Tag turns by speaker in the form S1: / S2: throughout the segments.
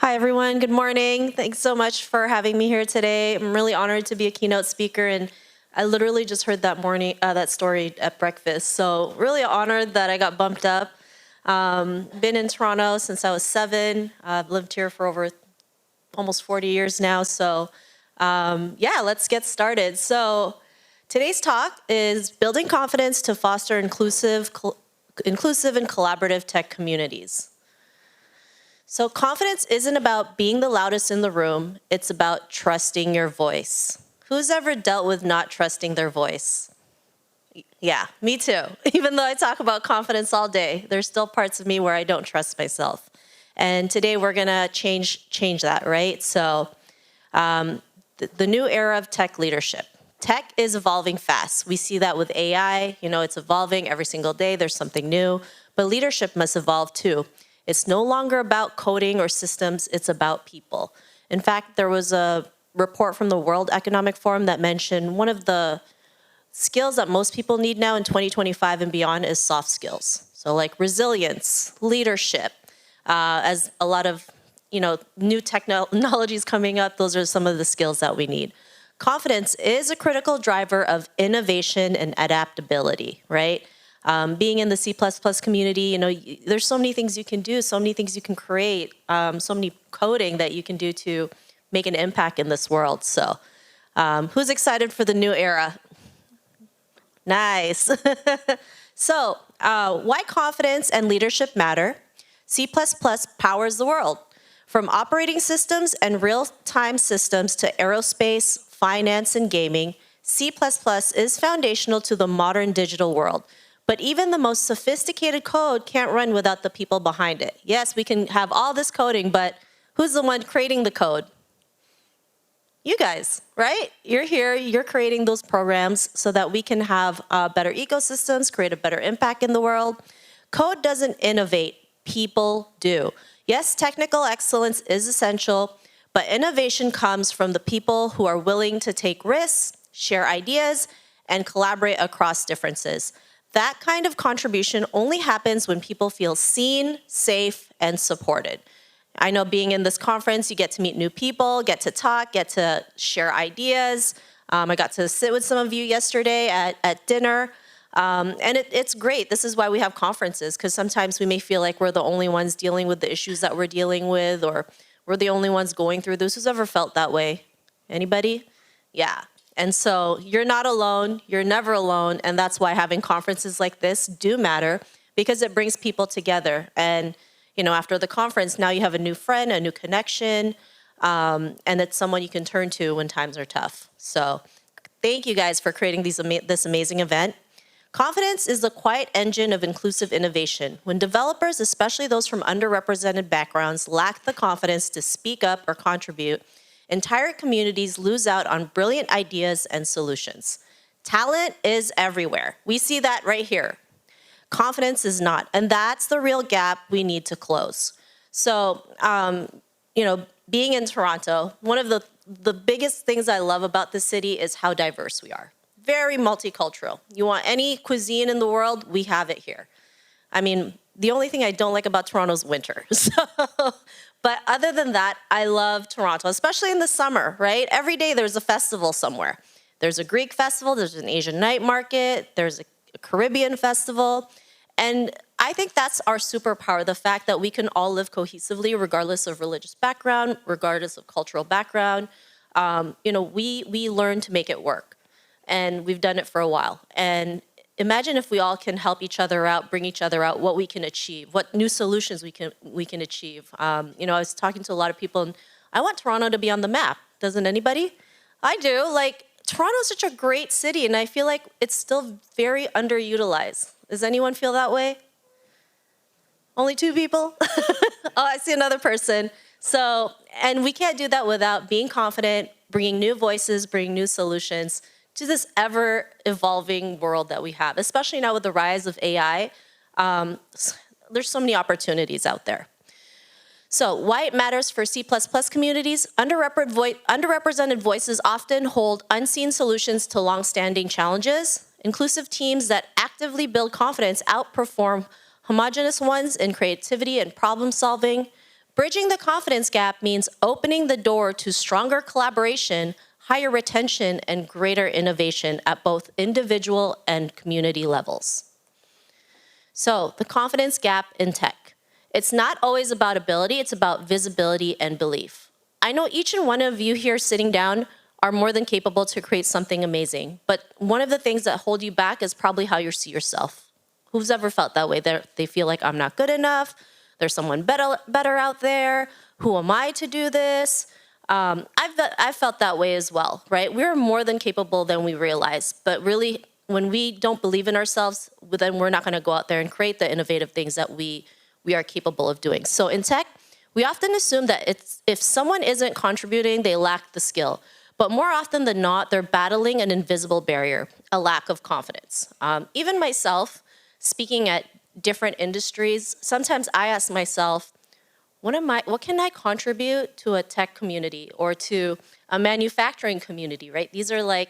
S1: Hi, everyone. Good morning. Thanks so much for having me here today. I'm really honored to be a keynote speaker, and I literally just heard that story at breakfast. So really honored that I got bumped up. Been in Toronto since I was 7. I've lived here for over almost 40 years now. So yeah, let's get started. So today's talk is building confidence to foster inclusive and collaborative tech communities. So confidence isn't about being the loudest in the room, it's about trusting your voice. Who's ever dealt with not trusting their voice? Yeah, me too. Even though I talk about confidence all day, there's still parts of me where I don't trust myself. And today we're gonna change that, right? So the new era of tech leadership. Tech is evolving fast. We see that with AI, it's evolving every single day, there's something new, but leadership must evolve too. It's no longer about coding or systems, it's about people. In fact, there was a report from the World Economic Forum that mentioned one of the skills that most people need now in 2025 and beyond is soft skills. So like resilience, leadership, as a lot of new technologies coming up, those are some of the skills that we need. Confidence is a critical driver of innovation and adaptability, right? Being in the C++ community, there's so many things you can do, so many things you can create, so many coding that you can do to make an impact in this world. So who's excited for the new era? Nice. So why confidence and leadership matter? C++ powers the world. From operating systems and real-time systems to aerospace, finance, and gaming, C++ is foundational to the modern digital world. But even the most sophisticated code can't run without the people behind it. Yes, we can have all this coding, but who's the one creating the code? You guys, right? You're here, you're creating those programs so that we can have better ecosystems, create a better impact in the world. Code doesn't innovate, people do. Yes, technical excellence is essential, but innovation comes from the people who are willing to take risks, share ideas, and collaborate across differences. That kind of contribution only happens when people feel seen, safe, and supported. I know being in this conference, you get to meet new people, get to talk, get to share ideas. I got to sit with some of you yesterday at dinner, and it's great. This is why we have conferences, because sometimes we may feel like we're the only ones dealing with the issues that we're dealing with, or we're the only ones going through this. Who's ever felt that way? Anybody? Yeah. And so you're not alone, you're never alone, and that's why having conferences like this do matter, because it brings people together. And after the conference, now you have a new friend, a new connection, and it's someone you can turn to when times are tough. So thank you guys for creating this amazing event. Confidence is the quiet engine of inclusive innovation. When developers, especially those from underrepresented backgrounds, lack the confidence to speak up or contribute, entire communities lose out on brilliant ideas and solutions. Talent is everywhere. We see that right here. Confidence is not, and that's the real gap we need to close. So, being in Toronto, one of the biggest things I love about the city is how diverse we are. Very multicultural. You want any cuisine in the world, we have it here. I mean, the only thing I don't like about Toronto is winter. But other than that, I love Toronto, especially in the summer, right? Every day there's a festival somewhere. There's a Greek festival, there's an Asian night market, there's a Caribbean festival. And I think that's our superpower, the fact that we can all live cohesively regardless of religious background, regardless of cultural background. We learn to make it work. And we've done it for a while. And imagine if we all can help each other out, bring each other out, what we can achieve, what new solutions we can achieve. I was talking to a lot of people, and I want Toronto to be on the map. Doesn't anybody? I do. Toronto's such a great city, and I feel like it's still very underutilized. Does anyone feel that way? Only 2 people? Oh, I see another person. So, and we can't do that without being confident, bringing new voices, bringing new solutions to this ever-evolving world that we have, especially now with the rise of AI. There's so many opportunities out there. So why it matters for C++ communities, underrepresented voices often hold unseen solutions to long-standing challenges. Inclusive teams that actively build confidence outperform homogeneous ones in creativity and problem solving. Bridging the confidence gap means opening the door to stronger collaboration, higher retention, and greater innovation at both individual and community levels. So, the confidence gap in tech. It's not always about ability, it's about visibility and belief. I know each and one of you here sitting down are more than capable to create something amazing, but one of the things that hold you back is probably how you see yourself. Who's ever felt that way? They feel like I'm not good enough, there's someone better out there, who am I to do this? I've felt that way as well, right? We're more than capable than we realize, but really, when we don't believe in ourselves, then we're not gonna go out there and create the innovative things that we are capable of doing. So in tech, we often assume that if someone isn't contributing, they lack the skill. But more often than not, they're battling an invisible barrier, a lack of confidence. Even myself, speaking at different industries, sometimes I ask myself, what can I contribute to a tech community or to a manufacturing community, right? These are like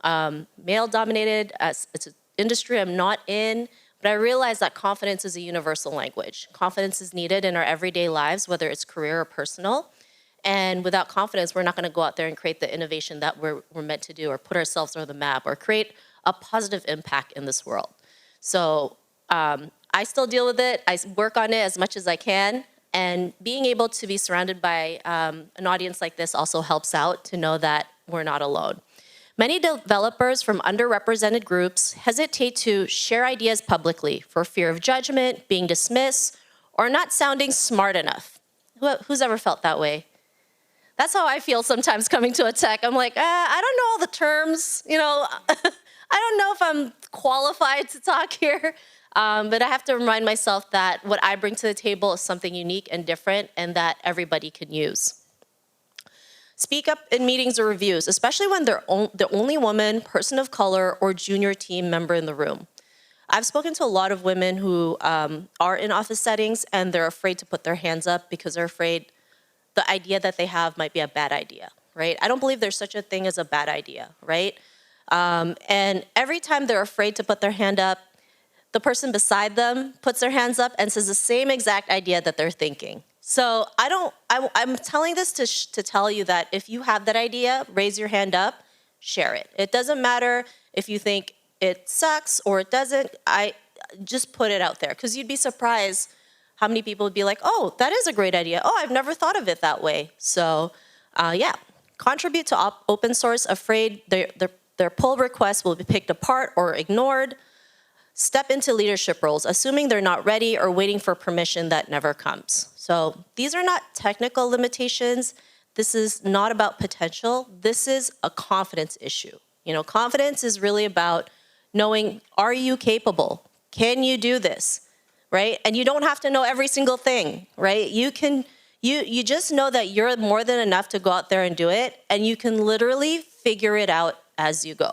S1: male-dominated, it's an industry I'm not in, but I realize that confidence is a universal language. Confidence is needed in our everyday lives, whether it's career or personal. And without confidence, we're not gonna go out there and create the innovation that we're meant to do or put ourselves on the map or create a positive impact in this world. So I still deal with it. I work on it as much as I can. And being able to be surrounded by an audience like this also helps out to know that we're not alone. Many developers from underrepresented groups hesitate to share ideas publicly for fear of judgment, being dismissed, or not sounding smart enough. Who's ever felt that way? That's how I feel sometimes coming to a tech. I'm like, I don't know all the terms, you know, I don't know if I'm qualified to talk here, but I have to remind myself that what I bring to the table is something unique and different and that everybody can use. Speak up in meetings or reviews, especially when they're the only woman, person of color, or junior team member in the room. I've spoken to a lot of women who are in office settings and they're afraid to put their hands up because they're afraid the idea that they have might be a bad idea, right? I don't believe there's such a thing as a bad idea, right? And every time they're afraid to put their hand up, the person beside them puts their hands up and says the same exact idea that they're thinking. So I'm telling this to tell you that if you have that idea, raise your hand up, share it. It doesn't matter if you think it sucks or it doesn't, just put it out there because you'd be surprised how many people would be like, oh, that is a great idea. Oh, I've never thought of it that way. So yeah, contribute to open source, afraid their pull requests will be picked apart or ignored. Step into leadership roles, assuming they're not ready or waiting for permission that never comes. So these are not technical limitations. This is not about potential. This is a confidence issue. You know, confidence is really about knowing, are you capable? Can you do this, right? And you don't have to know every single thing, right? You just know that you're more than enough to go out there and do it, and you can literally figure it out as you go.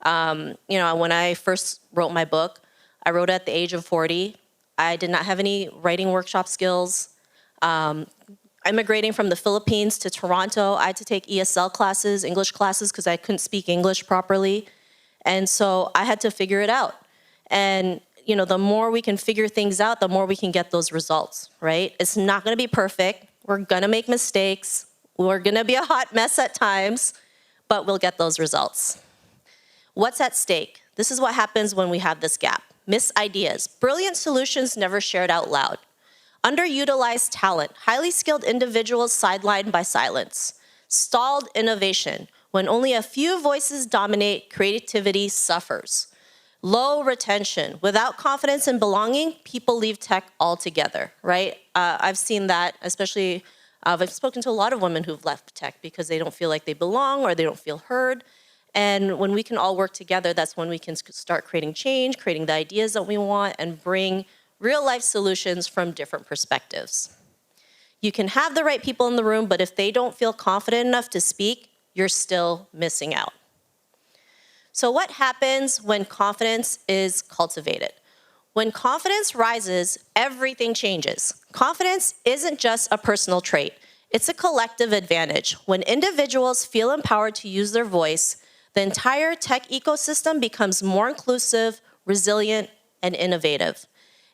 S1: You know, when I first wrote my book, I wrote it at the age of 40. I did not have any writing workshop skills. Immigrating from the Philippines to Toronto, I had to take ESL classes, English classes, because I couldn't speak English properly. And so I had to figure it out. And, you know, the more we can figure things out, the more we can get those results, right? It's not gonna be perfect. We're gonna make mistakes. We're gonna be a hot mess at times, but we'll get those results. What's at stake? This is what happens when we have this gap. Missed ideas, brilliant solutions never shared out loud. Underutilized talent, highly skilled individuals sidelined by silence. Stalled innovation, when only a few voices dominate, creativity suffers. Low retention, without confidence and belonging, people leave tech altogether, right? I've seen that, especially, I've spoken to a lot of women who've left tech because they don't feel like they belong or they don't feel heard. And when we can all work together, that's when we can start creating change, creating the ideas that we want, and bring real-life solutions from different perspectives. You can have the right people in the room, but if they don't feel confident enough to speak, you're still missing out. So what happens when confidence is cultivated? When confidence rises, everything changes. Confidence isn't just a personal trait. It's a collective advantage. When individuals feel empowered to use their voice, the entire tech ecosystem becomes more inclusive, resilient, and innovative.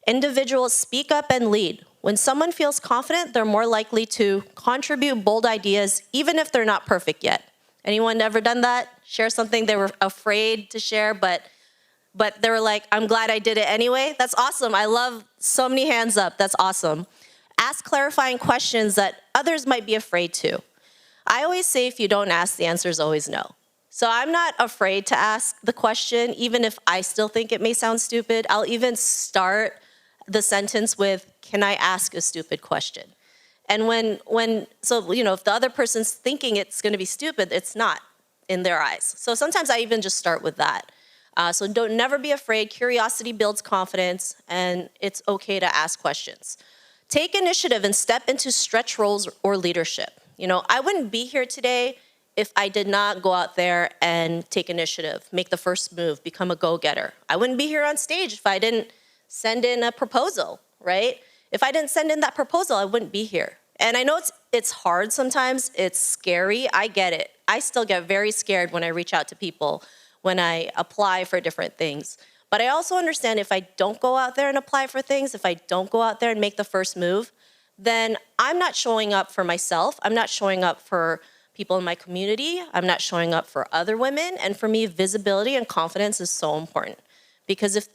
S1: Individuals speak up and lead. When someone feels confident, they're more likely to contribute bold ideas, even if they're not perfect yet. Anyone ever done that? Share something they were afraid to share, but they were like, I'm glad I did it anyway. That's awesome. I love so many hands up. That's awesome. Ask clarifying questions that others might be afraid to. I always say if you don't ask, the answer is always no. So I'm not afraid to ask the question, even if I still think it may sound stupid. I'll even start the sentence with, can I ask a stupid question? And so if the other person's thinking it's gonna be stupid, it's not in their eyes. So sometimes I even just start with that. So never be afraid. Curiosity builds confidence, and it's okay to ask questions. Take initiative and step into stretch roles or leadership. I wouldn't be here today if I did not go out there and take initiative, make the first move, become a go-getter. I wouldn't be here on stage if I didn't send in a proposal, right? If I didn't send in that proposal, I wouldn't be here. And I know it's hard sometimes, it's scary, I get it. I still get very scared when I reach out to people, when I apply for different things. But I also understand if I don't go out there and apply for things, if I don't go out there and make the first move, then I'm not showing up for myself, I'm not showing up for people in my community, I'm not showing up for other women, and for me, visibility and confidence is so important. Because if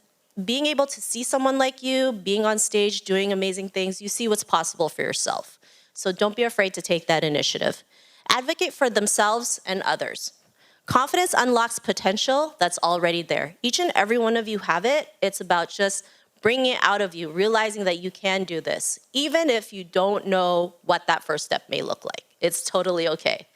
S1: being able to see someone like you, being on stage, doing amazing things, you see what's possible for yourself. So don't be afraid to take that initiative. Advocate for themselves and others. Confidence unlocks potential that's already there. Each and every one of you have it. It's about just bringing it out of you, realizing that you can do this, even if you don't know what that first step may look like. It's totally okay.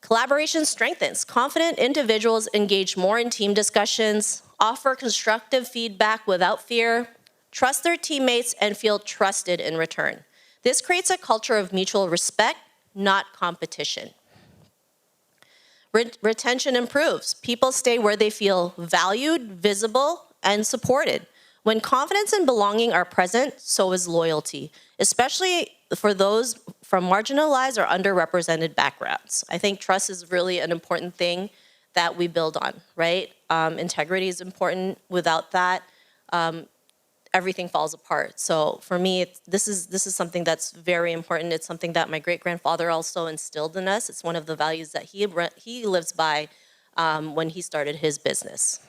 S1: Collaboration strengthens. Confident individuals engage more in team discussions, offer constructive feedback without fear, trust their teammates, and feel trusted in return. This creates a culture of mutual respect, not competition. Retention improves. People stay where they feel valued, visible, and supported. When confidence and belonging are present, so is loyalty, especially for those from marginalized or underrepresented backgrounds. I think trust is really an important thing that we build on, right? Integrity is important. Without that, everything falls apart. So for me, this is something that's very important. It's something that my great-grandfather also instilled in us. It's one of the values that he lives by when he started his business.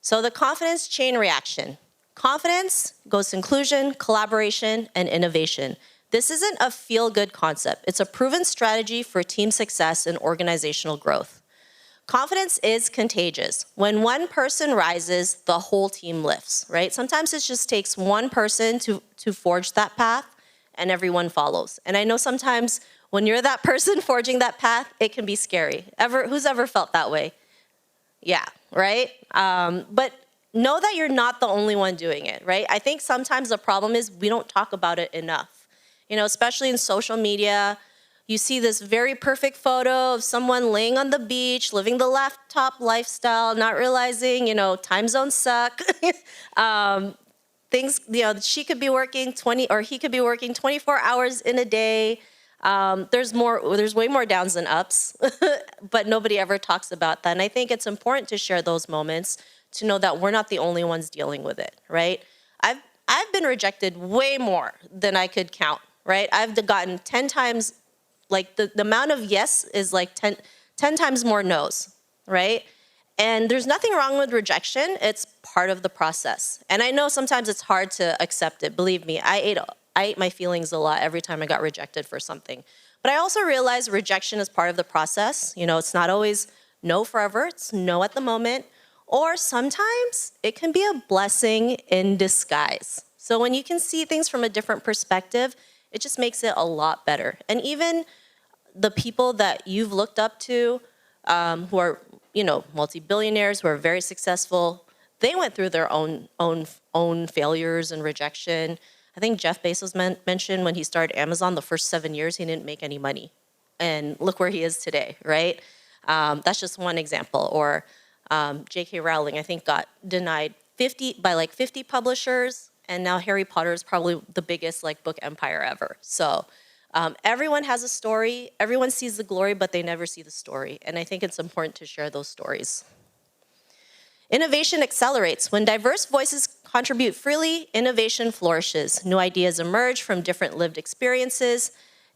S1: So the confidence chain reaction. Confidence goes to inclusion, collaboration, and innovation. This isn't a feel-good concept. It's a proven strategy for team success and organizational growth. Confidence is contagious. When one person rises, the whole team lifts, right? Sometimes it just takes one person to forge that path, and everyone follows. And I know sometimes when you're that person forging that path, it can be scary. Who's ever felt that way? Yeah, right? But know that you're not the only one doing it, right? I think sometimes the problem is we don't talk about it enough. Especially in social media, you see this very perfect photo of someone laying on the beach, living the laptop lifestyle, not realizing, time zones suck. Things, she could be working 20, or he could be working 24 hours in a day. There's way more downs than ups, but nobody ever talks about that. And I think it's important to share those moments to know that we're not the only ones dealing with it, right? I've been rejected way more than I could count, right? I've gotten 10 times, like the amount of yes is like 10 times more no's, right? And there's nothing wrong with rejection. It's part of the process. And I know sometimes it's hard to accept it. Believe me, I ate my feelings a lot every time I got rejected for something. But I also realized rejection is part of the process. It's not always no forever. It's no at the moment. Or sometimes it can be a blessing in disguise. So when you can see things from a different perspective, it just makes it a lot better. And even the people that you've looked up to, who are, multi-billionaires, who are very successful, they went through their own failures and rejection. I think Jeff Bezos mentioned when he started Amazon, the first 7 years, he didn't make any money. And look where he is today, right? That's just one example. Or J.K. Rowling, I think, got denied 50 publishers, and now Harry Potter is probably the biggest book empire ever. So everyone has a story. Everyone sees the glory, but they never see the story. And I think it's important to share those stories. Innovation accelerates. When diverse voices contribute freely, innovation flourishes. New ideas emerge from different lived experiences.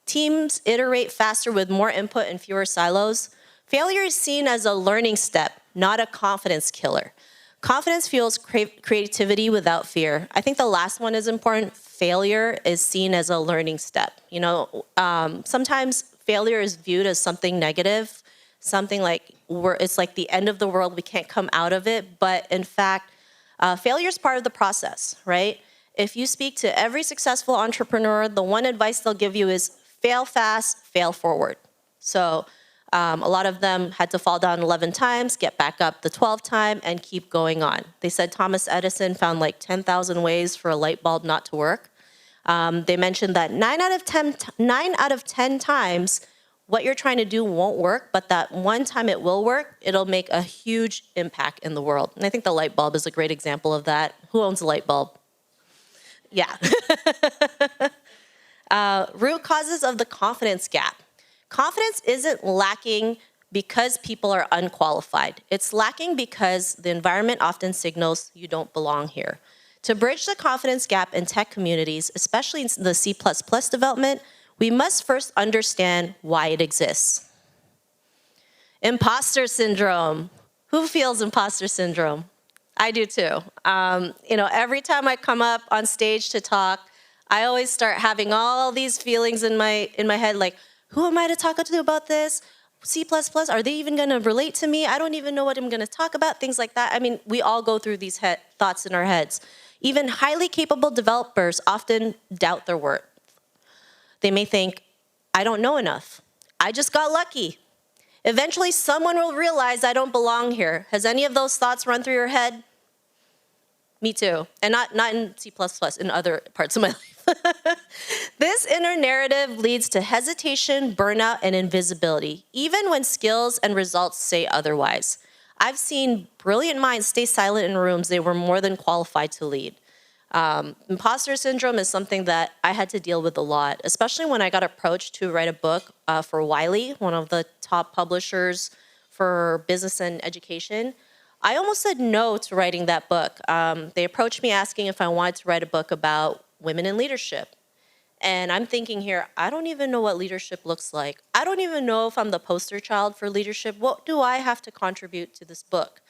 S1: Teams iterate faster with more input and fewer silos. Failure is seen as a learning step, not a confidence killer. Confidence fuels creativity without fear. I think the last one is important. Failure is seen as a learning step. Sometimes failure is viewed as something negative, something like it's like the end of the world, we can't come out of it. But in fact, failure is part of the process, right? If you speak to every successful entrepreneur, the one advice they'll give you is fail fast, fail forward. So a lot of them had to fall down 11 times, get back up the 12th time, and keep going on. They said Thomas Edison found like 10,000 ways for a light bulb not to work. They mentioned that 9 out of 10 times, what you're trying to do won't work, but that one time it will work, it'll make a huge impact in the world. And I think the light bulb is a great example of that. Who owns a light bulb? Yeah. Root causes of the confidence gap. Confidence isn't lacking because people are unqualified. It's lacking because the environment often signals you don't belong here. To bridge the confidence gap in tech communities, especially in the C++ development, we must first understand why it exists. Imposter syndrome. Who feels imposter syndrome? I do too. Every time I come up on stage to talk, I always start having all these feelings in my head, like, who am I to talk to about this? C++, are they even going to relate to me? I don't even know what I'm going to talk about, things like that. I mean, we all go through these thoughts in our heads. Even highly capable developers often doubt their worth. They may think, I don't know enough. I just got lucky. Eventually, someone will realize I don't belong here. Has any of those thoughts run through your head? Me too. And not in C++, in other parts of my life. This inner narrative leads to hesitation, burnout, and invisibility, even when skills and results say otherwise. I've seen brilliant minds stay silent in rooms they were more than qualified to lead. Imposter syndrome is something that I had to deal with a lot, especially when I got approached to write a book for Wiley, one of the top publishers for business and education. I almost said no to writing that book. They approached me asking if I wanted to write a book about women in leadership. And I'm thinking here, I don't even know what leadership looks like. I don't even know if I'm the poster child for leadership. What do I have to contribute to this book?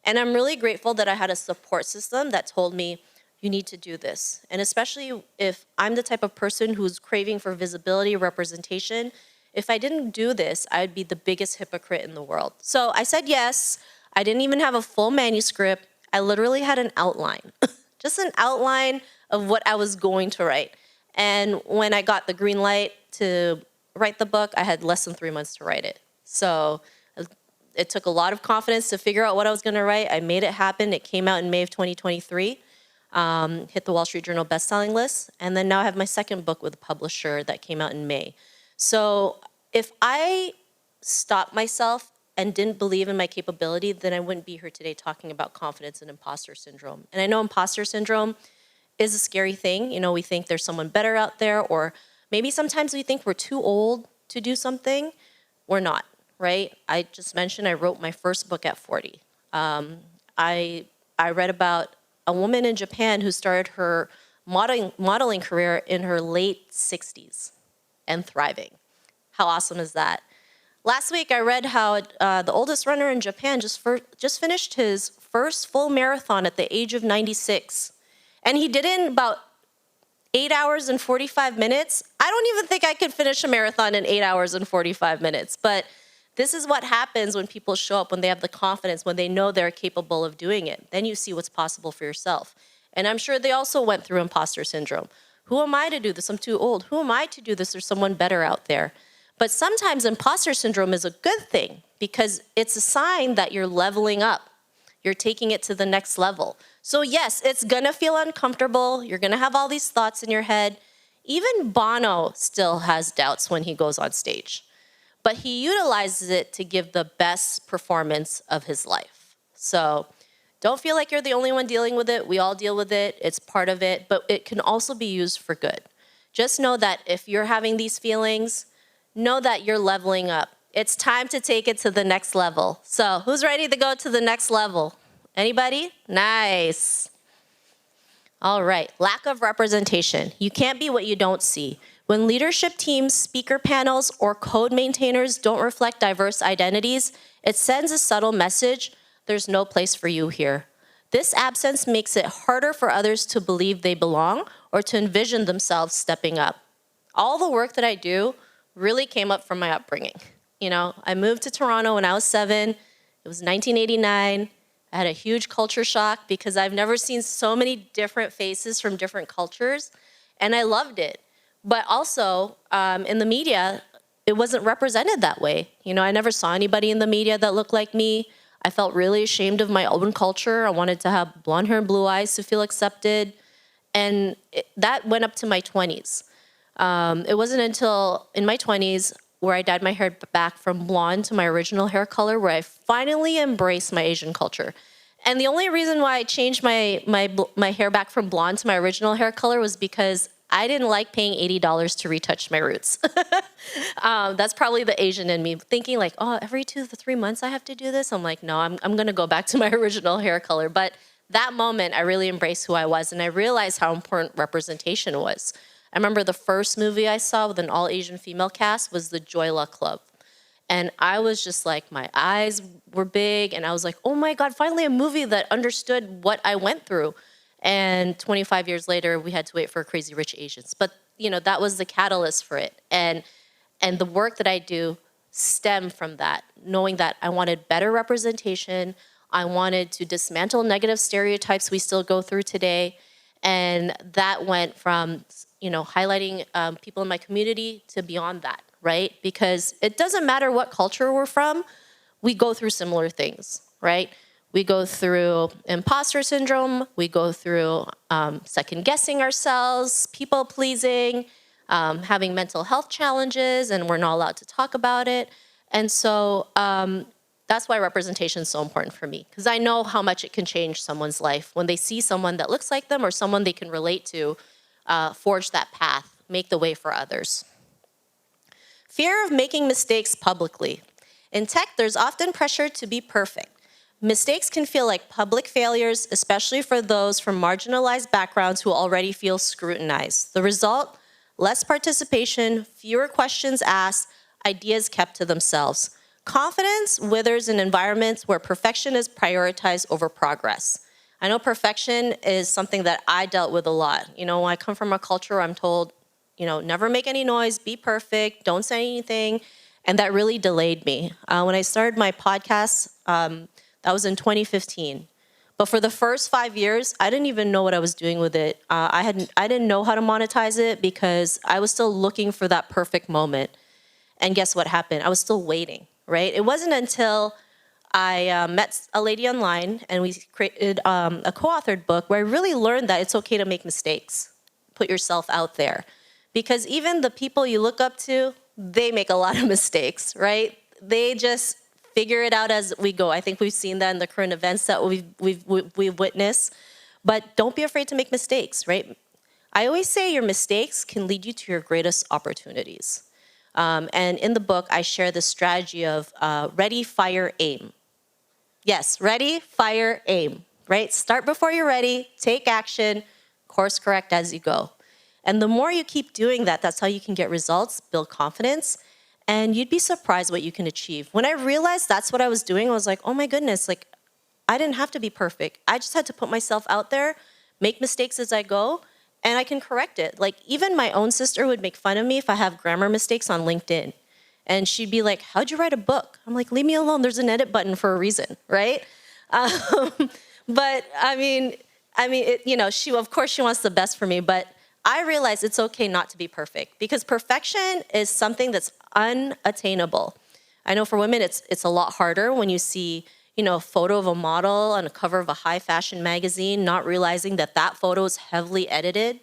S1: And I'm really grateful that I had a support system that told me, you need to do this. And especially if I'm the type of person who's craving for visibility, representation, if I didn't do this, I'd be the biggest hypocrite in the world. So I said yes. I didn't even have a full manuscript. I literally had an outline, just an outline of what I was going to write. And when I got the green light to write the book, I had less than 3 months to write it. So it took a lot of confidence to figure out what I was going to write. I made it happen. It came out in May of 2023, hit the Wall Street Journal bestselling list. And then now I have my second book with a publisher that came out in May. So if I stopped myself and didn't believe in my capability, then I wouldn't be here today talking about confidence and imposter syndrome. And I know imposter syndrome is a scary thing. We think there's someone better out there, or maybe sometimes we think we're too old to do something. We're not, right? I just mentioned I wrote my first book at 40. I read about a woman in Japan who started her modeling career in her late 60s and thriving. How awesome is that? Last week, I read how the oldest runner in Japan just finished his first full marathon at the age of 96. And he did it in about 8 hours and 45 minutes. I don't even think I could finish a marathon in 8 hours and 45 minutes. But this is what happens when people show up, when they have the confidence, when they know they're capable of doing it. Then you see what's possible for yourself. And I'm sure they also went through imposter syndrome. Who am I to do this? I'm too old. Who am I to do this? There's someone better out there. But sometimes imposter syndrome is a good thing because it's a sign that you're leveling up. You're taking it to the next level. So yes, it's gonna feel uncomfortable. You're gonna have all these thoughts in your head. Even Bono still has doubts when he goes on stage. But he utilizes it to give the best performance of his life. So don't feel like you're the only one dealing with it. We all deal with it. It's part of it. But it can also be used for good. Just know that if you're having these feelings, know that you're leveling up. It's time to take it to the next level. So who's ready to go to the next level? Anybody? Nice. All right, lack of representation. You can't be what you don't see. When leadership teams, speaker panels, or code maintainers don't reflect diverse identities, it sends a subtle message: there's no place for you here. This absence makes it harder for others to believe they belong or to envision themselves stepping up. All the work that I do really came up from my upbringing. I moved to Toronto when I was 7. It was 1989. I had a huge culture shock because I've never seen so many different faces from different cultures, and I loved it. But also, in the media, it wasn't represented that way. I never saw anybody in the media that looked like me. I felt really ashamed of my own culture. I wanted to have blonde hair and blue eyes to feel accepted. And that went up to my 20s. It wasn't until in my 20s where I dyed my hair back from blonde to my original hair color where I finally embraced my Asian culture. And the only reason why I changed my hair back from blonde to my original hair color was because I didn't like paying $80 to retouch my roots. That's probably the Asian in me, thinking like, oh, every 2 to 3 months I have to do this? I'm like, no, I'm going to go back to my original hair color. But that moment, I really embraced who I was, and I realized how important representation was. I remember the first movie I saw with an all-Asian female cast was the Joy Luck Club. And I was just like, my eyes were big, and I was like, oh my God, finally a movie that understood what I went through. And 25 years later, we had to wait for Crazy Rich Asians. But, that was the catalyst for it. And the work that I do stemmed from that, knowing that I wanted better representation. I wanted to dismantle negative stereotypes we still go through today. And that went from, highlighting people in my community to beyond that, right? Because it doesn't matter what culture we're from, we go through similar things, right? We go through imposter syndrome. We go through second guessing ourselves, people pleasing, having mental health challenges, and we're not allowed to talk about it. And so that's why representation is so important for me, because I know how much it can change someone's life when they see someone that looks like them or someone they can relate to, forge that path, make the way for others. Fear of making mistakes publicly. In tech, there's often pressure to be perfect. Mistakes can feel like public failures, especially for those from marginalized backgrounds who already feel scrutinized. The result? Less participation, fewer questions asked, ideas kept to themselves. Confidence withers in environments where perfection is prioritized over progress. I know perfection is something that I dealt with a lot. When I come from a culture where I'm told, never make any noise, be perfect, don't say anything, and that really delayed me. When I started my podcast, that was in 2015. But for the first 5 years, I didn't even know what I was doing with it. I didn't know how to monetize it because I was still looking for that perfect moment. And guess what happened? I was still waiting, right? It wasn't until I met a lady online and we created a co-authored book where I really learned that it's okay to make mistakes. Put yourself out there. Because even the people you look up to, they make a lot of mistakes, right? They just figure it out as we go. I think we've seen that in the current events that we've witnessed. But don't be afraid to make mistakes, right? I always say your mistakes can lead you to your greatest opportunities. And in the book, I share the strategy of ready, fire, aim. Yes, ready, fire, aim, right? Start before you're ready, take action, course correct as you go. And the more you keep doing that, that's how you can get results, build confidence, and you'd be surprised what you can achieve. When I realized that's what I was doing, I was like, oh my goodness, I didn't have to be perfect. I just had to put myself out there, make mistakes as I go, and I can correct it. Even my own sister would make fun of me if I have grammar mistakes on LinkedIn. And she'd be like, how'd you write a book? I'm like, leave me alone. There's an edit button for a reason, right? But she, of course, she wants the best for me, but I realize it's okay not to be perfect because perfection is something that's unattainable. I know for women, it's a lot harder when you see, a photo of a model on a cover of a high fashion magazine, not realizing that that photo is heavily edited.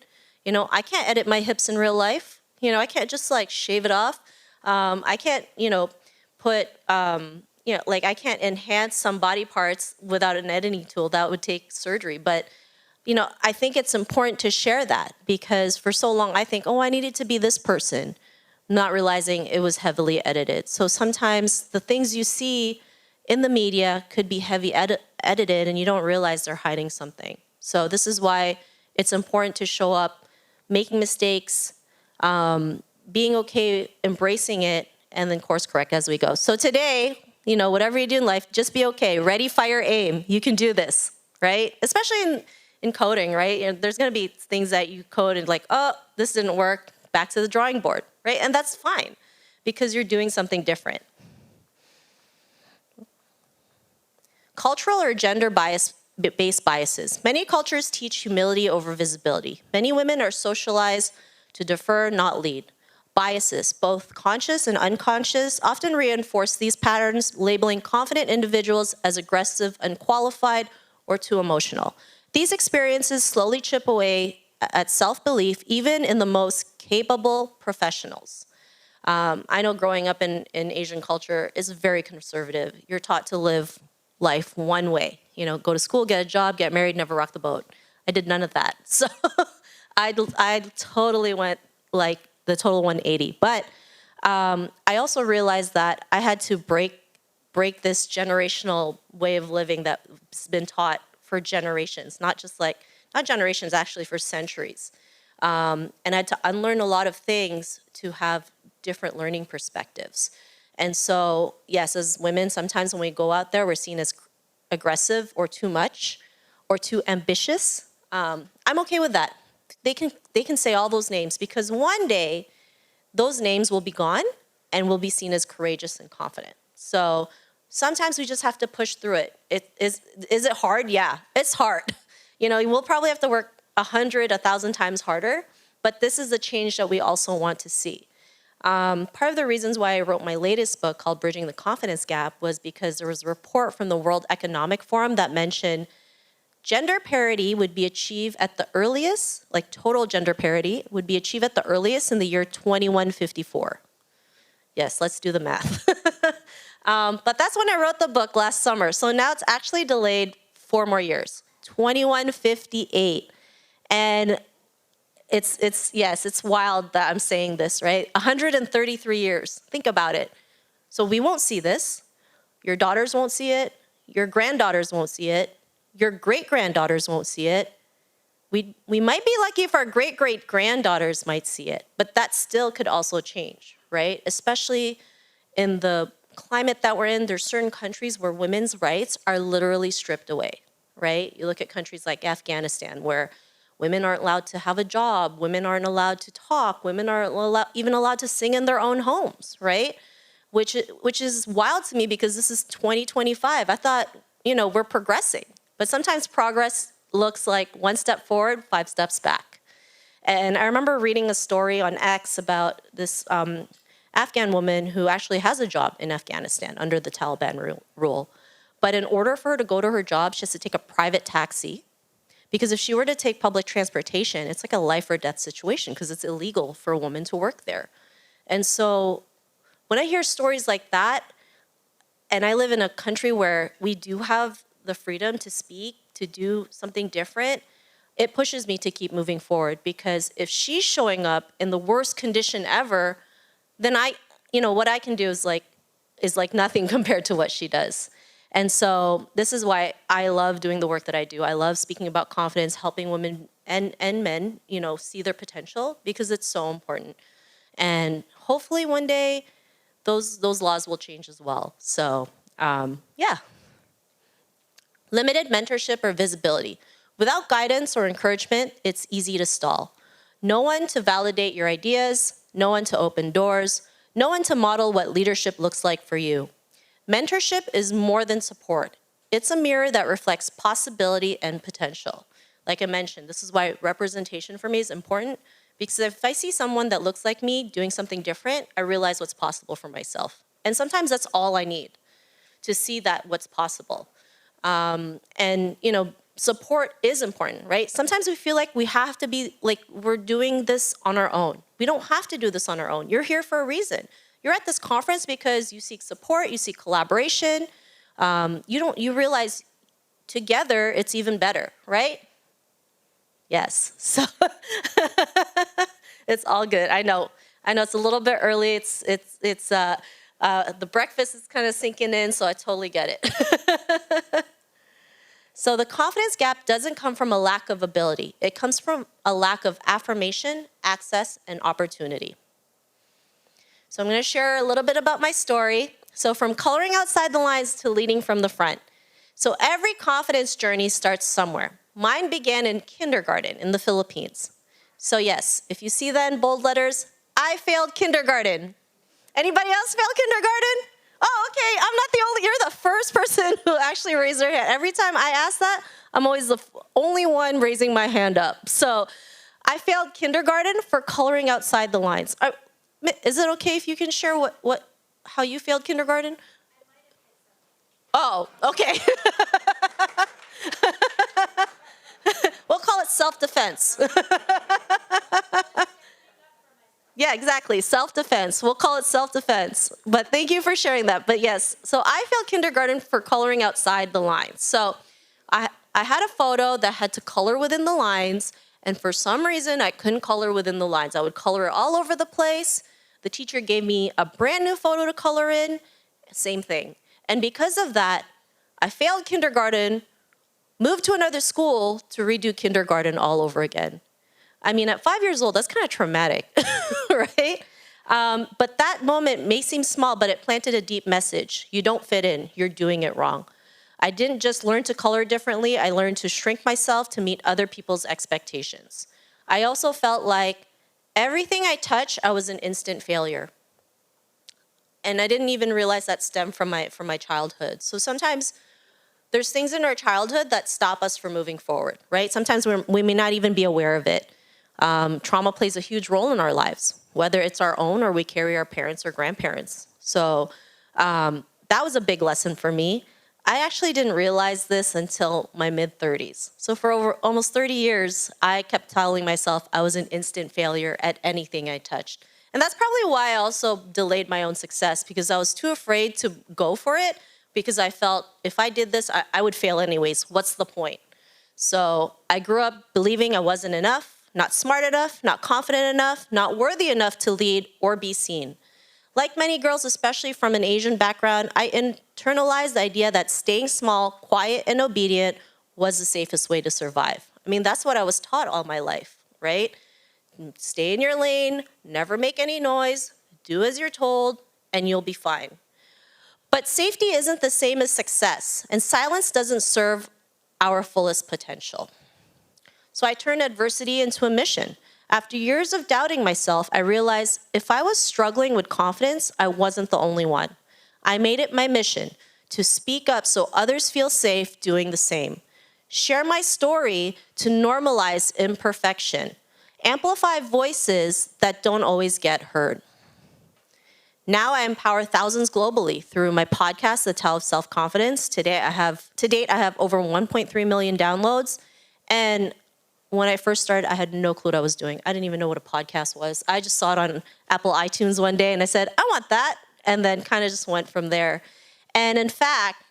S1: I can't edit my hips in real life. I can't just shave it off. I can't, I can't enhance some body parts without an editing tool. That would take surgery. But I think it's important to share that because for so long I think, I needed to be this person, not realizing it was heavily edited. So sometimes the things you see in the media could be heavy edited and you don't realize they're hiding something. So this is why it's important to show up, making mistakes, being okay, embracing it, and then course correct as we go. So today, whatever you do in life, just be okay. Ready, fire, aim. You can do this, right? Especially in coding, right? There's going to be things that you code and like, oh, this didn't work. Back to the drawing board, right? And that's fine because you're doing something different. Cultural or gender-based biases. Many cultures teach humility over visibility. Many women are socialized to defer, not lead. Biases, both conscious and unconscious, often reinforce these patterns, labeling confident individuals as aggressive, unqualified, or too emotional. These experiences slowly chip away at self-belief, even in the most capable professionals. I know growing up in Asian culture is very conservative. You're taught to live life one way. Go to school, get a job, get married, never rock the boat. I did none of that. So I totally went like the total 180. But I also realized that I had to break this generational way of living that's been taught for generations, not generations, actually for centuries. And I had to unlearn a lot of things to have different learning perspectives. And so, yes, as women, sometimes when we go out there, we're seen as aggressive or too much or too ambitious. I'm okay with that. They can say all those names because one day those names will be gone and we'll be seen as courageous and confident. So sometimes we just have to push through it. Is it hard? Yeah, it's hard. We'll probably have to work 100, 1,000 times harder, but this is the change that we also want to see. Part of the reasons why I wrote my latest book called Bridging the Confidence Gap was because there was a report from the World Economic Forum that mentioned gender parity would be achieved at the earliest, like total gender parity, would be achieved at the earliest in the year 2154. Yes, let's do the math. But that's when I wrote the book last summer. So now it's actually delayed 4 more years, 2158. And it's wild that I'm saying this, right? 133 years. Think about it. So we won't see this. Your daughters won't see it. Your granddaughters won't see it. Your great-granddaughters won't see it. We might be lucky if our great-great-granddaughters might see it, but that still could also change, right? Especially in the climate that we're in, there's certain countries where women's rights are literally stripped away, right? You look at countries like Afghanistan where women aren't allowed to have a job, women aren't allowed to talk, women aren't even allowed to sing in their own homes, right? Which is wild to me because this is 2025. I thought, we're progressing. But sometimes progress looks like 1 step forward, 5 steps back. And I remember reading a story on X about this Afghan woman who actually has a job in Afghanistan under the Taliban rule. But in order for her to go to her job, she has to take a private taxi. Because if she were to take public transportation, it's like a life or death situation because it's illegal for a woman to work there. And so when I hear stories like that, and I live in a country where we do have the freedom to speak, to do something different, it pushes me to keep moving forward because if she's showing up in the worst condition ever, then what I can do is like nothing compared to what she does. And so this is why I love doing the work that I do. I love speaking about confidence, helping women and men, see their potential because it's so important. And hopefully one day those laws will change as well. So yeah. Limited mentorship or visibility. Without guidance or encouragement, it's easy to stall. No one to validate your ideas, no one to open doors, no one to model what leadership looks like for you. Mentorship is more than support. It's a mirror that reflects possibility and potential. Like I mentioned, this is why representation for me is important because if I see someone that looks like me doing something different, I realize what's possible for myself. And sometimes that's all I need to see that what's possible. And support is important, right? Sometimes we feel like we have to be like we're doing this on our own. We don't have to do this on our own. You're here for a reason. You're at this conference because you seek support, you seek collaboration. You realize together it's even better, right? Yes. So it's all good. I know it's a little bit early. It's the breakfast is kind of sinking in, so I totally get it. So the confidence gap doesn't come from a lack of ability. It comes from a lack of affirmation, access, and opportunity. So I'm going to share a little bit about my story. So from coloring outside the lines to leading from the front. So every confidence journey starts somewhere. Mine began in kindergarten in the Philippines. So yes, if you see that in bold letters, I failed kindergarten. Anybody else fail kindergarten? Oh, okay, I'm not the only, you're the first person who actually raised their hand. Every time I ask that, I'm always the only one raising my hand up. So I failed kindergarten for coloring outside the lines. Is it okay if you can share how you failed kindergarten? Oh, okay. We'll call it self-defense. Yeah, exactly. Self-defense. We'll call it self-defense. But thank you for sharing that. But yes, so I failed kindergarten for coloring outside the lines. So I had a photo that had to color within the lines, and for some reason, I couldn't color within the lines. I would color it all over the place. The teacher gave me a brand new photo to color in. Same thing. And because of that, I failed kindergarten, moved to another school to redo kindergarten all over again. I mean, at 5 years old, that's kind of traumatic, right? But that moment may seem small, but it planted a deep message. You don't fit in. You're doing it wrong. I didn't just learn to color differently. I learned to shrink myself to meet other people's expectations. I also felt like everything I touched, I was an instant failure. And I didn't even realize that stemmed from my childhood. So sometimes there's things in our childhood that stop us from moving forward, right? Sometimes we may not even be aware of it. Trauma plays a huge role in our lives, whether it's our own or we carry our parents or grandparents. So that was a big lesson for me. I actually didn't realize this until my mid-30s. So for over almost 30 years, I kept telling myself I was an instant failure at anything I touched. And that's probably why I also delayed my own success, because I was too afraid to go for it, because I felt if I did this, I would fail anyways. What's the point? So I grew up believing I wasn't enough, not smart enough, not confident enough, not worthy enough to lead or be seen. Like many girls, especially from an Asian background, I internalized the idea that staying small, quiet, and obedient was the safest way to survive. I mean, that's what I was taught all my life, right? Stay in your lane, never make any noise, do as you're told, and you'll be fine. But safety isn't the same as success, and silence doesn't serve our fullest potential. So I turned adversity into a mission. After years of doubting myself, I realized if I was struggling with confidence, I wasn't the only one. I made it my mission to speak up so others feel safe doing the same. Share my story to normalize imperfection. Amplify voices that don't always get heard. Now I empower thousands globally through my podcast, The Tao of Self Confidence. To date, I have over 1.3 million downloads. And when I first started, I had no clue what I was doing. I didn't even know what a podcast was. I just saw it on Apple iTunes one day and I said, I want that. And then kind of just went from there. And in fact,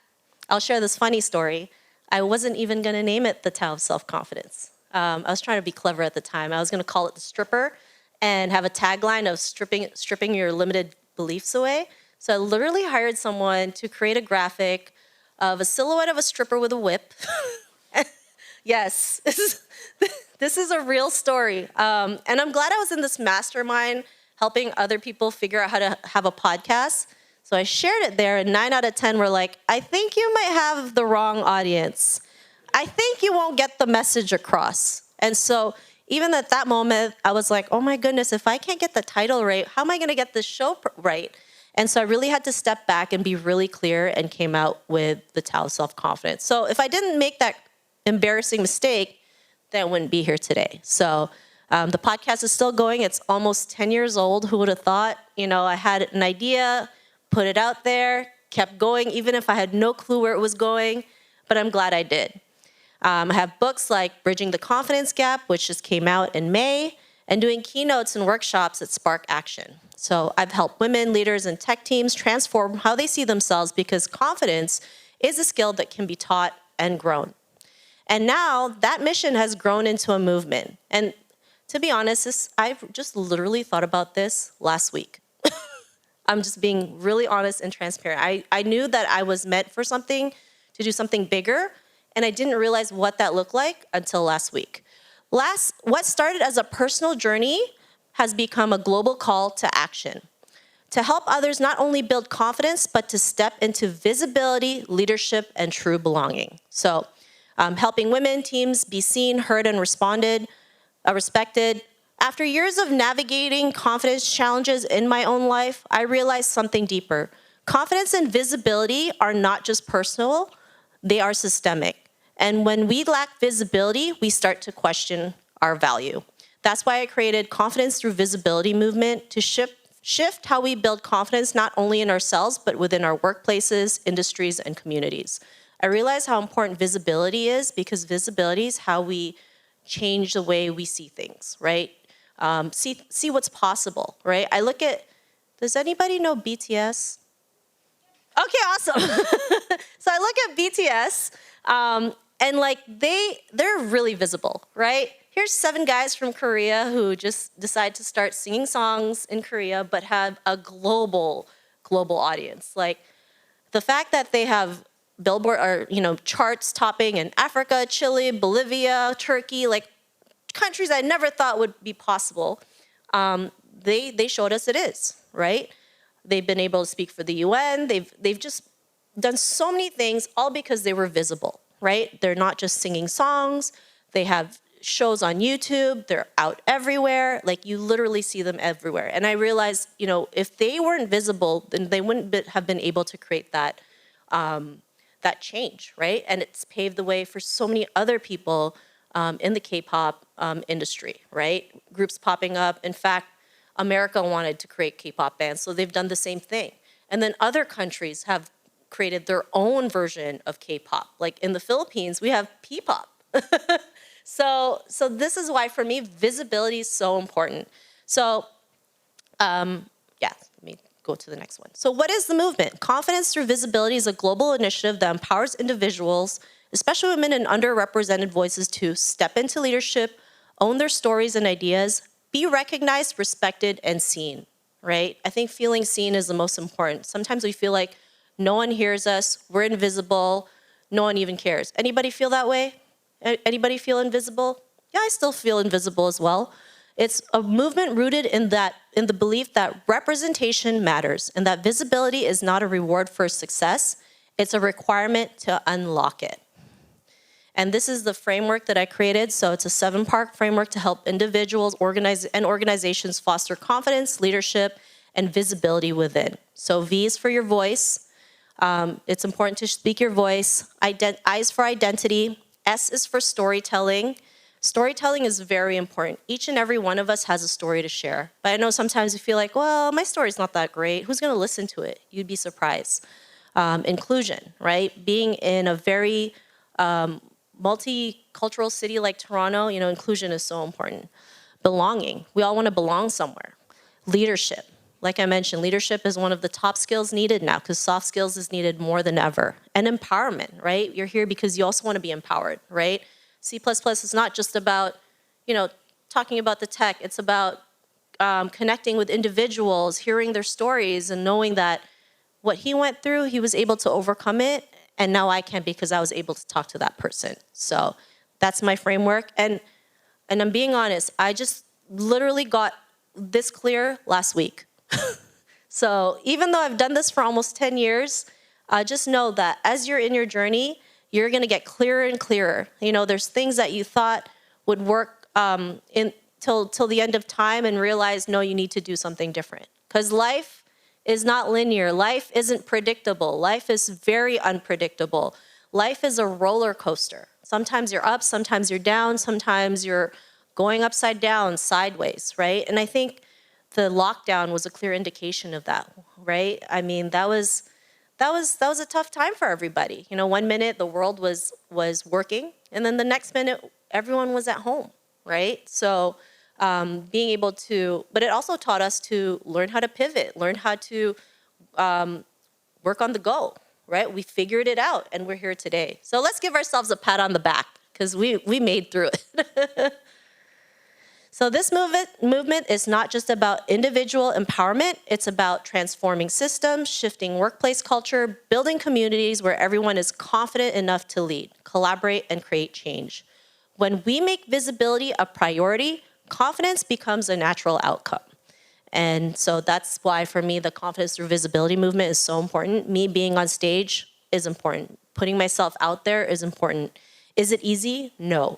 S1: I'll share this funny story. I wasn't even going to name it The Tao of Self Confidence. I was trying to be clever at the time. I was going to call it The Stripper and have a tagline of stripping your limited beliefs away. So I literally hired someone to create a graphic of a silhouette of a stripper with a whip. Yes, this is a real story. And I'm glad I was in this mastermind helping other people figure out how to have a podcast. So I shared it there, and 9 out of 10 were like, I think you might have the wrong audience. I think you won't get the message across. And so even at that moment, I was like, oh my goodness, if I can't get the title right, how am I going to get this show right? And so I really had to step back and be really clear and came out with the Tao of Self Confidence. So if I didn't make that embarrassing mistake, then I wouldn't be here today. So the podcast is still going. It's almost 10 years old. Who would have thought? I had an idea, put it out there, kept going, even if I had no clue where it was going, but I'm glad I did. I have books like Bridging the Confidence Gap, which just came out in May, and doing keynotes and workshops that spark action. So I've helped women, leaders, and tech teams transform how they see themselves, because confidence is a skill that can be taught and grown. And now that mission has grown into a movement. And to be honest, I've just literally thought about this last week. I'm just being really honest and transparent. I knew that I was meant for something, to do something bigger. and I didn't realize what that looked like until last week. What started as a personal journey has become a global call to action to help others not only build confidence, but to step into visibility, leadership, and true belonging. So helping women, teams be seen, heard, and respected. After years of navigating confidence challenges in my own life, I realized something deeper. Confidence and visibility are not just personal, they are systemic. And when we lack visibility, we start to question our value. That's why I created Confidence Through Visibility movement to shift how we build confidence not only in ourselves, but within our workplaces, industries, and communities. I realize how important visibility is because visibility is how we change the way we see things, right? See what's possible, right? I look at, does anybody know BTS? Okay, awesome. So I look at BTS, and like they're really visible, right? Here's 7 guys from Korea who just decide to start singing songs in Korea, but have a global audience. Like the fact that they have Billboard or charts topping in Africa, Chile, Bolivia, Turkey, like countries I never thought would be possible. They showed us it is, right? They've been able to speak for the UN. They've just done so many things, all because they were visible, right? They're not just singing songs. They have shows on YouTube. They're out everywhere. Like you literally see them everywhere. And I realized, if they weren't visible, then they wouldn't have been able to create that change, right? And it's paved the way for so many other people in the K-pop industry, right? Groups popping up. In fact, America wanted to create K-pop bands, so they've done the same thing. And then other countries have created their own version of K-pop. Like in the Philippines, we have P-pop. So this is why, for me, visibility is so important. So, let me go to the next one. So what is the movement? Confidence Through Visibility is a global initiative that empowers individuals, especially women and underrepresented voices, to step into leadership, own their stories and ideas, be recognized, respected, and seen, right? I think feeling seen is the most important. Sometimes we feel like no one hears us, we're invisible, no one even cares. Anybody feel that way? Anybody feel invisible? Yeah, I still feel invisible as well. It's a movement rooted in the belief that representation matters and that visibility is not a reward for success, it's a requirement to unlock it. And this is the framework that I created. So it's a 7-part framework to help individuals and organizations foster confidence, leadership, and visibility within. So V is for your voice. It's important to speak your voice. I is for identity. S is for storytelling. Storytelling is very important. Each and every one of us has a story to share. But I know sometimes you feel like, well, my story's not that great. Who's going to listen to it? You'd be surprised. Inclusion, right? Being in a very multicultural city like Toronto, inclusion is so important. Belonging. We all want to belong somewhere. Leadership. Like I mentioned, leadership is one of the top skills needed now because soft skills is needed more than ever. And empowerment, right? You're here because you also want to be empowered, right? C++ is not just about, talking about the tech. It's about connecting with individuals, hearing their stories, and knowing that what he went through, he was able to overcome it, and now I can because I was able to talk to that person. So that's my framework. And I'm being honest, I just literally got this clear last week. So even though I've done this for almost 10 years, just know that as you're in your journey, you're going to get clearer and clearer. There's things that you thought would work till the end of time and realize, no, you need to do something different. Because life is not linear. Life isn't predictable. Life is very unpredictable. Life is a roller coaster. Sometimes you're up, sometimes you're down, sometimes you're going upside down, sideways, right? And I think the lockdown was a clear indication of that, right? I mean, that was a tough time for everybody. 1 minute the world was working, and then the next minute everyone was at home, right? So being able to, but it also taught us to learn how to pivot, learn how to work on the go, right? We figured it out, and we're here today. So let's give ourselves a pat on the back because we made through it. So this movement is not just about individual empowerment, it's about transforming systems, shifting workplace culture, building communities where everyone is confident enough to lead, collaborate, and create change. When we make visibility a priority, confidence becomes a natural outcome. And so that's why, for me, the confidence through visibility movement is so important. Me being on stage is important. Putting myself out there is important. Is it easy? No.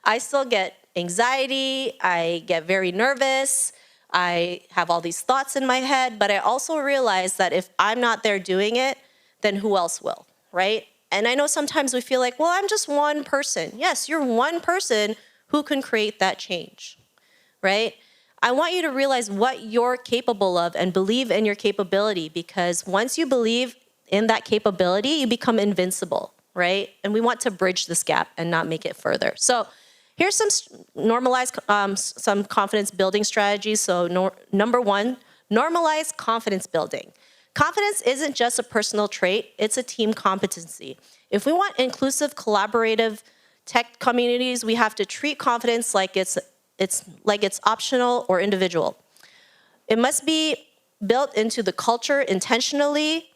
S1: I still get anxiety. I get very nervous. I have all these thoughts in my head. But I also realize that if I'm not there doing it, then who else will, right? And I know sometimes we feel like, well, I'm just one person. Yes, you're one person who can create that change, right? I want you to realize what you're capable of and believe in your capability, because once you believe in that capability, you become invincible, right? And we want to bridge this gap and not make it further. So here's some some confidence building strategies. So number one, normalize confidence building. Confidence isn't just a personal trait, it's a team competency. If we want inclusive, collaborative tech communities, we have to treat confidence like it's optional or individual. It must be built into the culture intentionally,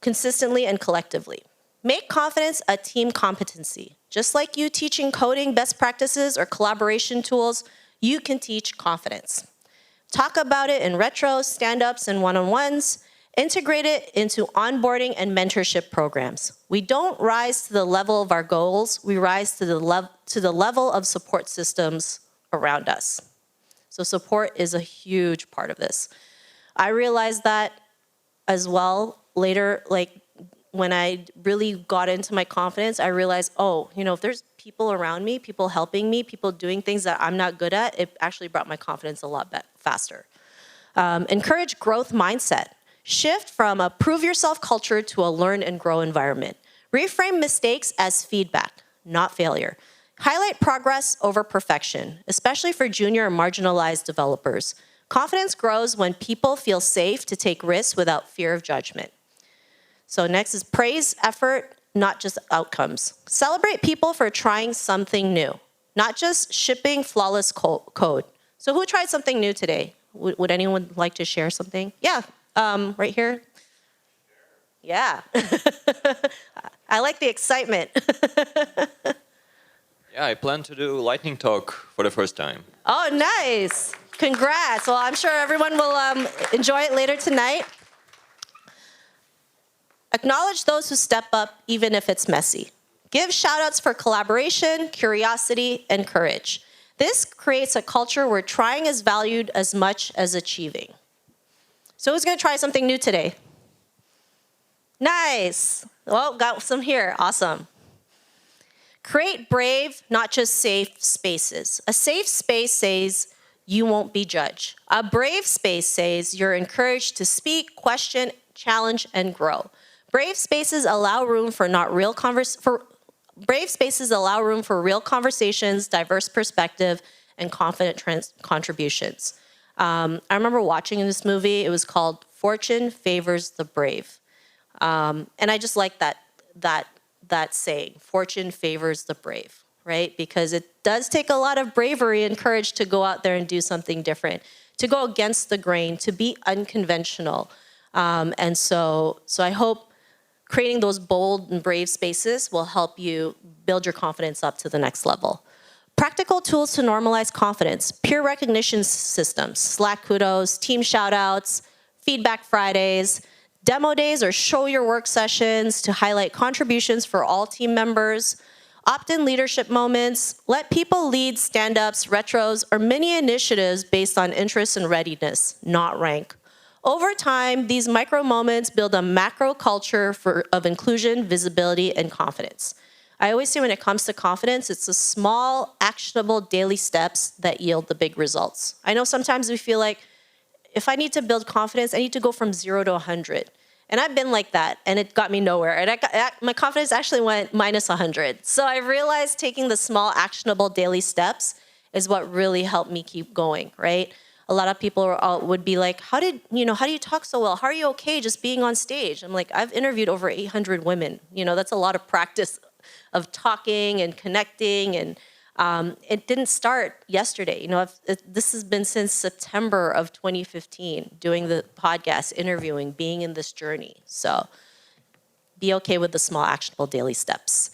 S1: consistently, and collectively. Make confidence a team competency. Just like you teaching coding best practices or collaboration tools, you can teach confidence. Talk about it in retros, stand-ups, and one-on-ones. Integrate it into onboarding and mentorship programs. We don't rise to the level of our goals, we rise to the level of support systems around us. So support is a huge part of this. I realized that as well later, like when I really got into my confidence, I realized, oh, if there's people around me, people helping me, people doing things that I'm not good at, it actually brought my confidence a lot faster. Encourage growth mindset. Shift from a prove yourself culture to a learn and grow environment. Reframe mistakes as feedback, not failure. Highlight progress over perfection, especially for junior and marginalized developers. Confidence grows when people feel safe to take risks without fear of judgment. So next is praise effort, not just outcomes. Celebrate people for trying something new, not just shipping flawless code. So who tried something new today? Would anyone like to share something? Yeah. Right here? Yeah. I like the excitement.
S2: Yeah, I plan to do lightning talk for the first time.
S1: Oh, nice. Congrats. Well, I'm sure everyone will enjoy it later tonight. Acknowledge those who step up, even if it's messy. Give shout-outs for collaboration, curiosity, and courage. This creates a culture where trying is valued as much as achieving. So who's going to try something new today? Nice. Well, got some here. Awesome. Create brave, not just safe spaces. A safe space says you won't be judged. A brave space says you're encouraged to speak, question, challenge, and grow. Brave spaces allow room for real conversations, diverse perspective, and confident contributions. I remember watching this movie. It was called Fortune Favors the Brave. And I just like that saying, fortune favors the brave, right? Because it does take a lot of bravery and courage to go out there and do something different, to go against the grain, to be unconventional. And so I hope creating those bold and brave spaces will help you build your confidence up to the next level. Practical tools to normalize confidence, peer recognition systems, Slack kudos, team shoutouts, feedback Fridays, demo days or show your work sessions to highlight contributions for all team members, opt-in leadership moments, let people lead stand-ups, retros, or mini initiatives based on interest and readiness, not rank. Over time, these micro moments build a macro culture of inclusion, visibility, and confidence. I always say when it comes to confidence, it's the small, actionable daily steps that yield the big results. I know sometimes we feel like if I need to build confidence, I need to go from 0 to 100. And I've been like that, and it got me nowhere. And my confidence actually went minus 100. So I realized taking the small, actionable daily steps is what really helped me keep going, right? A lot of people would be like, how do you talk so well? How are you okay just being on stage? I'm like, I've interviewed over 800 women. That's a lot of practice of talking and connecting. And It didn't start yesterday. You know, this has been since September of 2015, doing the podcast, interviewing, being in this journey. So be okay with the small, actionable daily steps.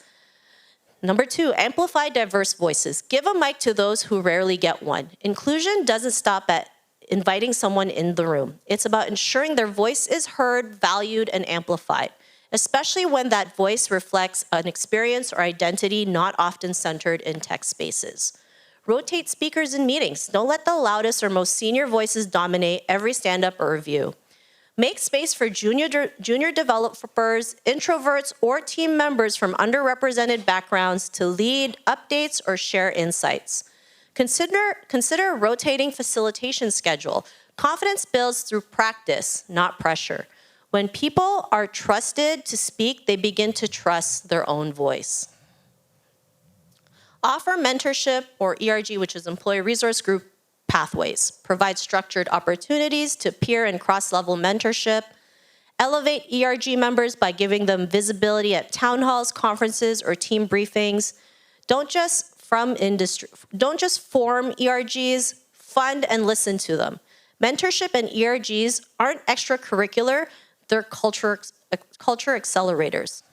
S1: Number 2, amplify diverse voices. Give a mic to those who rarely get one. Inclusion doesn't stop at inviting someone in the room. It's about ensuring their voice is heard, valued, and amplified, especially when that voice reflects an experience or identity not often centered in tech spaces. Rotate speakers in meetings. Don't let the loudest or most senior voices dominate every stand-up or review. Make space for junior developers, introverts, or team members from underrepresented backgrounds to lead updates or share insights. Consider a rotating facilitation schedule. Confidence builds through practice, not pressure. When people are trusted to speak, they begin to trust their own voice. Offer mentorship, or ERG, which is Employee Resource Group, pathways. Provide structured opportunities to peer and cross-level mentorship. Elevate ERG members by giving them visibility at town halls, conferences, or team briefings. Don't just form ERGs, fund and listen to them. Mentorship and ERGs aren't extracurricular, they're culture accelerators.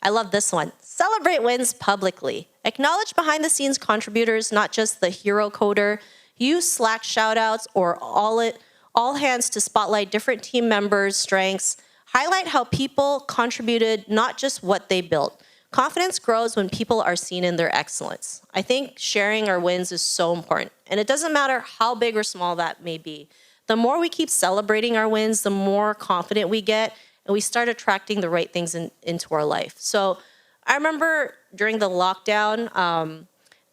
S1: I love this one. Celebrate wins publicly. Acknowledge behind-the-scenes contributors, not just the hero coder. Use Slack shoutouts or all hands to spotlight different team members' strengths. Highlight how people contributed, not just what they built. Confidence grows when people are seen in their excellence. I think sharing our wins is so important. And it doesn't matter how big or small that may be. The more we keep celebrating our wins, the more confident we get, and we start attracting the right things into our life. So I remember during the lockdown,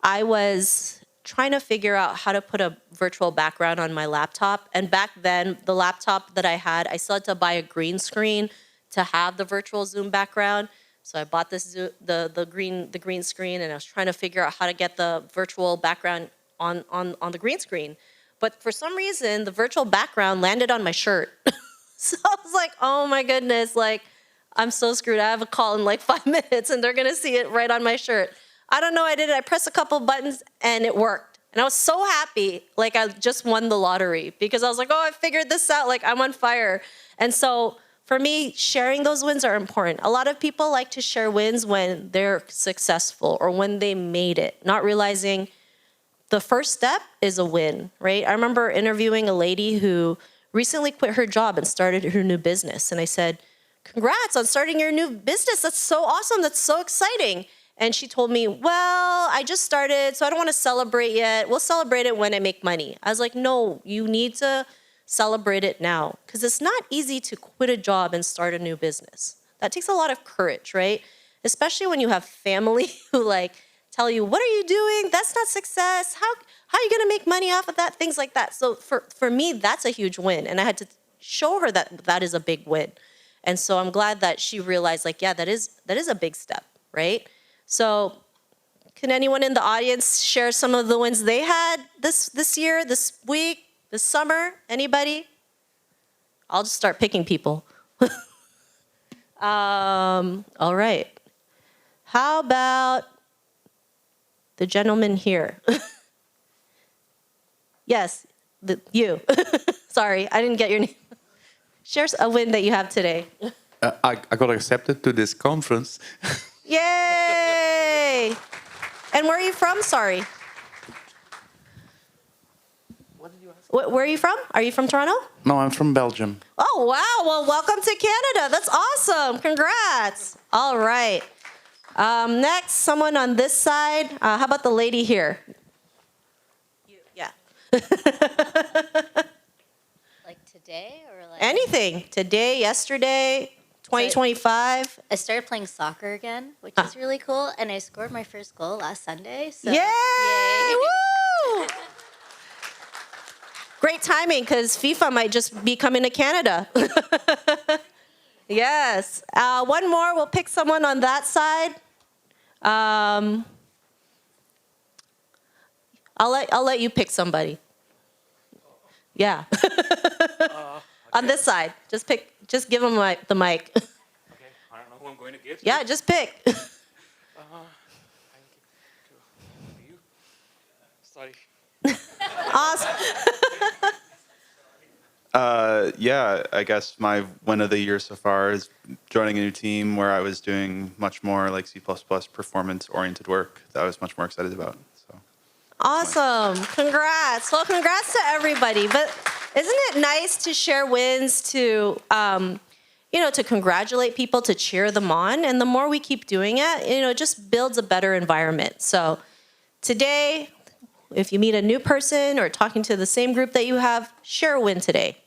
S1: I was trying to figure out how to put a virtual background on my laptop. And back then, the laptop that I had, I still had to buy a green screen to have the virtual Zoom background. So I bought the green screen, and I was trying to figure out how to get the virtual background on the green screen. But for some reason, the virtual background landed on my shirt. So I was like, oh my goodness, like, I'm so screwed. I have a call in like 5 minutes, and they're gonna see it right on my shirt. I don't know, I did it. I pressed a couple buttons, and it worked. And I was so happy, like I just won the lottery, because I was like, oh, I figured this out, like I'm on fire. And so for me, sharing those wins are important. A lot of people like to share wins when they're successful or when they made it, not realizing the first step is a win, right? I remember interviewing a lady who recently quit her job and started her new business. And I said, congrats on starting your new business. That's so awesome. That's so exciting. And she told me, well, I just started, so I don't want to celebrate yet. We'll celebrate it when I make money. I was like, no, you need to celebrate it now, because it's not easy to quit a job and start a new business. That takes a lot of courage, right? Especially when you have family who like tell you, what are you doing? That's not success. How are you going to make money off of that? Things like that. So for me, that's a huge win. And I had to show her that that is a big win. And so I'm glad that she realized, like, yeah, that is a big step, right? So can anyone in the audience share some of the wins they had this year, this week, this summer? Anybody? I'll just start picking people. All right. How about the gentleman here? Yes, you. Sorry, I didn't get your name. Share a win that you have today.
S3: I got accepted to this conference.
S1: Yay! And where are you from? Sorry.
S3: What did you ask?
S1: Where are you from? Are you from Toronto?
S3: No, I'm from Belgium.
S1: Oh, wow. Well, welcome to Canada. That's awesome. Congrats. All right. Next, someone on this side. How about the lady here? You, yeah.
S4: Like today or like?
S1: Anything. Today, yesterday, 2025.
S4: I started playing soccer again, which is really cool, and I scored my first goal last Sunday. So,
S1: Yay!
S4: yay.
S1: Woo! Great timing, because FIFA might just be coming to Canada. Yes. One more. We'll pick someone on that side. I'll let you pick somebody. Yeah. On this side. Just give them the mic.
S5: Okay, I don't know who I'm going to give.
S1: Yeah, just pick.
S5: I give to you.
S3: Sorry.
S1: Awesome.
S5: Yeah, I guess my win of the year so far is joining a new team where I was doing much more like C++ performance-oriented work that I was much more excited about. So
S1: Awesome. Congrats. Well, congrats to everybody. But isn't it nice to share wins, to, to congratulate people, to cheer them on? And the more we keep doing it, it just builds a better environment. So today, if you meet a new person or talking to the same group that you have, share a win today.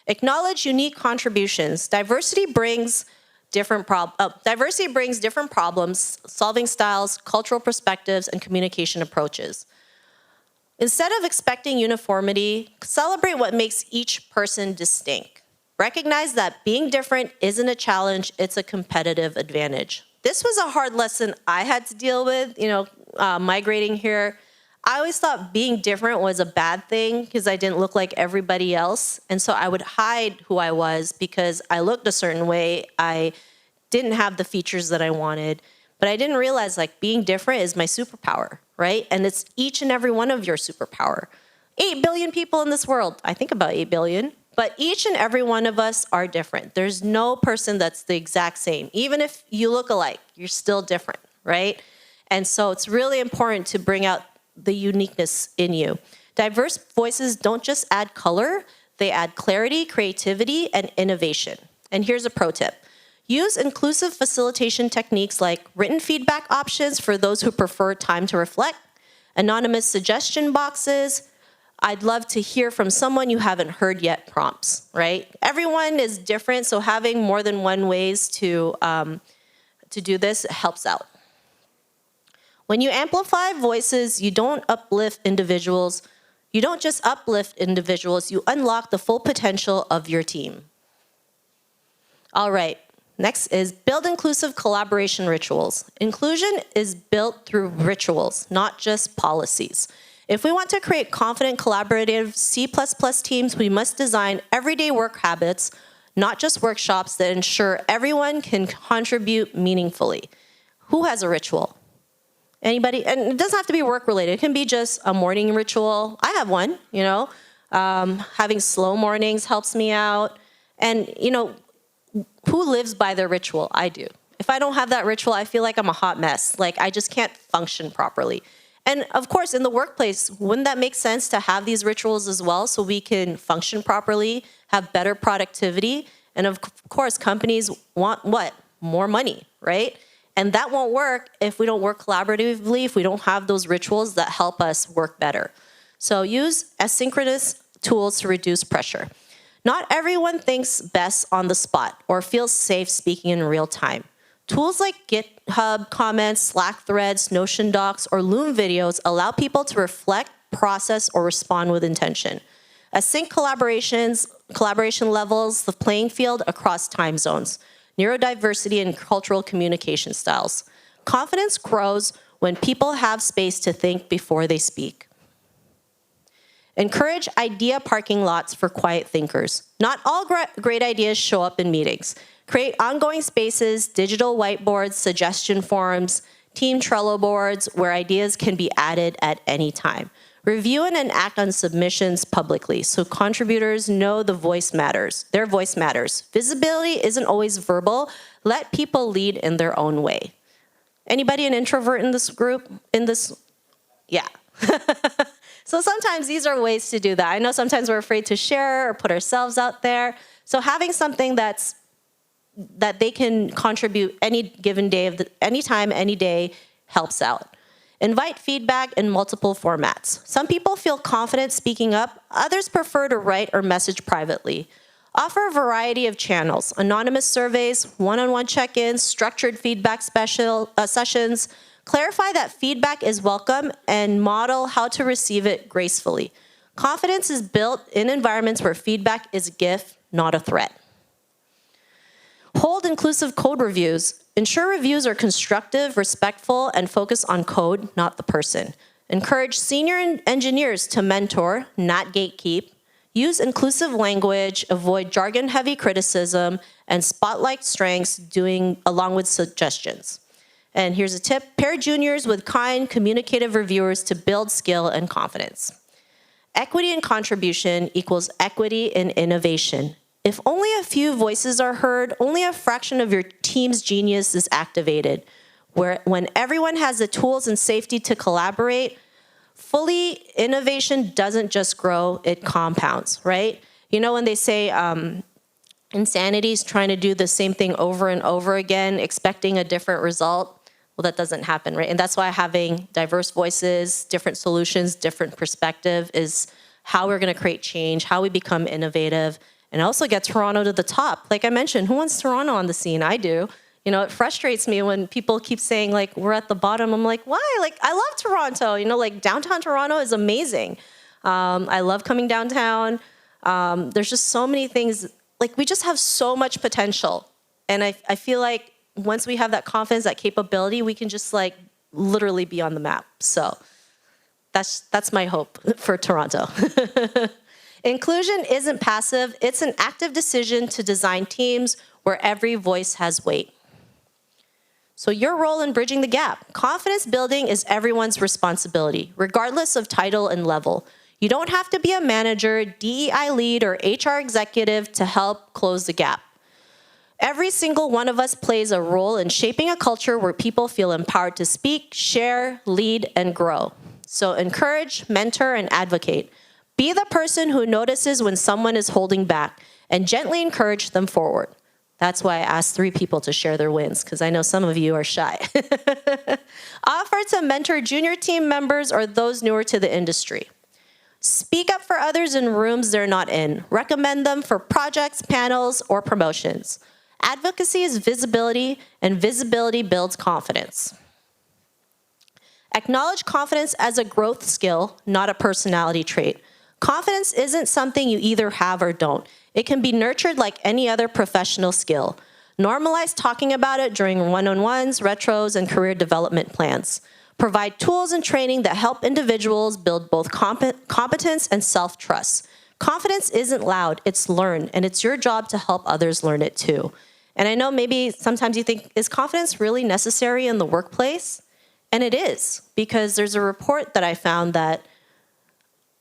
S1: Acknowledge unique contributions. Diversity brings different problems, solving styles, cultural perspectives, and communication approaches. Instead of expecting uniformity, celebrate what makes each person distinct. Recognize that being different isn't a challenge, it's a competitive advantage. This was a hard lesson I had to deal with, migrating here. I always thought being different was a bad thing because I didn't look like everybody else. And so I would hide who I was because I looked a certain way. I didn't have the features that I wanted. But I didn't realize being different is my superpower, right? And it's each and every one of your superpower. 8 billion people in this world. I think about 8 billion. But each and every one of us are different. There's no person that's the exact same. Even if you look alike, you're still different, right? And so it's really important to bring out the uniqueness in you. Diverse voices don't just add color, they add clarity, creativity, and innovation. And here's a pro tip. Use inclusive facilitation techniques like written feedback options for those who prefer time to reflect, anonymous suggestion boxes, I'd love to hear from someone you haven't heard yet prompts, right? Everyone is different, so having more than one ways to do this helps out. When you amplify voices, you don't uplift individuals. You don't just uplift individuals, you unlock the full potential of your team. All right, next is build inclusive collaboration rituals. Inclusion is built through rituals, not just policies. If we want to create confident, collaborative C++ teams, we must design everyday work habits, not just workshops that ensure everyone can contribute meaningfully. Who has a ritual? Anybody? And it doesn't have to be work-related. It can be just a morning ritual. I have one, Having slow mornings helps me out. And, who lives by their ritual? I do. If I don't have that ritual, I feel like I'm a hot mess. I just can't function properly. And of course, in the workplace, wouldn't that make sense to have these rituals as well so we can function properly, have better productivity? And of course, companies want what? More money, right? And that won't work if we don't work collaboratively, if we don't have those rituals that help us work better. So use asynchronous tools to reduce pressure. Not everyone thinks best on the spot or feels safe speaking in real time. Tools like GitHub comments, Slack threads, Notion docs, or Loom videos allow people to reflect, process, or respond with intention. Async collaboration levels the playing field across time zones, neurodiversity, and cultural communication styles. Confidence grows when people have space to think before they speak. Encourage idea parking lots for quiet thinkers. Not all great ideas show up in meetings. Create ongoing spaces, digital whiteboards, suggestion forums, team Trello boards where ideas can be added at any time. Review and act on submissions publicly so contributors know their voice matters. Visibility isn't always verbal. Let people lead in their own way. Anybody an introvert in this group? Yeah. So sometimes these are ways to do that. I know sometimes we're afraid to share or put ourselves out there. So having something that they can contribute any given day, any time, any day, helps out. Invite feedback in multiple formats. Some people feel confident speaking up. Others prefer to write or message privately. Offer a variety of channels, anonymous surveys, one-on-one check-ins, structured feedback sessions. Clarify that feedback is welcome and model how to receive it gracefully. Confidence is built in environments where feedback is a gift, not a threat. Hold inclusive code reviews. Ensure reviews are constructive, respectful, and focus on code, not the person. Encourage senior engineers to mentor, not gatekeep. Use inclusive language, avoid jargon-heavy criticism, and spotlight strengths along with suggestions. And here's a tip: pair juniors with kind, communicative reviewers to build skill and confidence. Equity and contribution equals equity in innovation. If only a few voices are heard, only a fraction of your team's genius is activated. When everyone has the tools and safety to collaborate, fully, innovation doesn't just grow, it compounds, right? You know when they say insanity is trying to do the same thing over and over again, expecting a different result? Well, that doesn't happen, right? And that's why having diverse voices, different solutions, different perspective is how we're gonna create change, how we become innovative, and also get Toronto to the top. Like I mentioned, who wants Toronto on the scene? I do. You know, it frustrates me when people keep saying, like, we're at the bottom. I'm like, why? Like, I love Toronto. You know, like, downtown Toronto is amazing. I love coming downtown. There's just so many things. Like, we just have so much potential. And I feel like once we have that confidence, that capability, we can just, like, literally be on the map. So that's my hope for Toronto. Inclusion isn't passive. It's an active decision to design teams where every voice has weight. So your role in bridging the gap. Confidence building is everyone's responsibility, regardless of title and level. You don't have to be a manager, DEI lead, or HR executive to help close the gap. Every single one of us plays a role in shaping a culture where people feel empowered to speak, share, lead, and grow. So encourage, mentor, and advocate. Be the person who notices when someone is holding back and gently encourage them forward. That's why I asked 3 people to share their wins, because I know some of you are shy. Offer to mentor junior team members or those newer to the industry. Speak up for others in rooms they're not in. Recommend them for projects, panels, or promotions. Advocacy is visibility, and visibility builds confidence. Acknowledge confidence as a growth skill, not a personality trait. Confidence isn't something you either have or don't. It can be nurtured like any other professional skill. Normalize talking about it during one-on-ones, retros, and career development plans. Provide tools and training that help individuals build both competence and self-trust. Confidence isn't loud, it's learned, and it's your job to help others learn it too. And I know maybe sometimes you think, is confidence really necessary in the workplace? And it is, because there's a report that I found that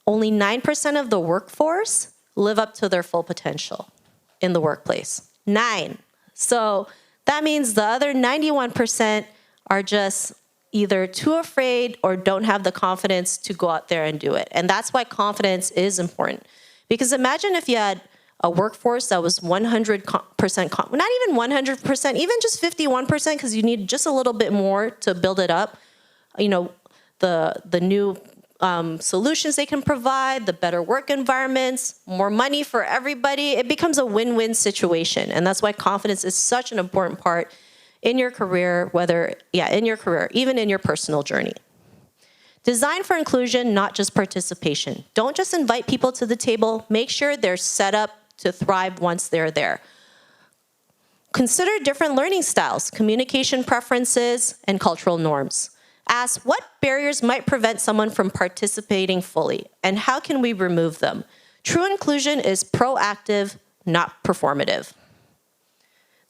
S1: only 9% of the workforce live up to their full potential in the workplace. 9. So that means the other 91% are just either too afraid or don't have the confidence to go out there and do it. And that's why confidence is important. Because imagine if you had a workforce that was 100%, not even 100%, even just 51%, because you need just a little bit more to build it up. You know, the new solutions they can provide, the better work environments, more money for everybody. It becomes a win-win situation. And that's why confidence is such an important part in your career, even in your personal journey. Design for inclusion, not just participation. Don't just invite people to the table. Make sure they're set up to thrive once they're there. Consider different learning styles, communication preferences, and cultural norms. Ask what barriers might prevent someone from participating fully, and how can we remove them? True inclusion is proactive, not performative.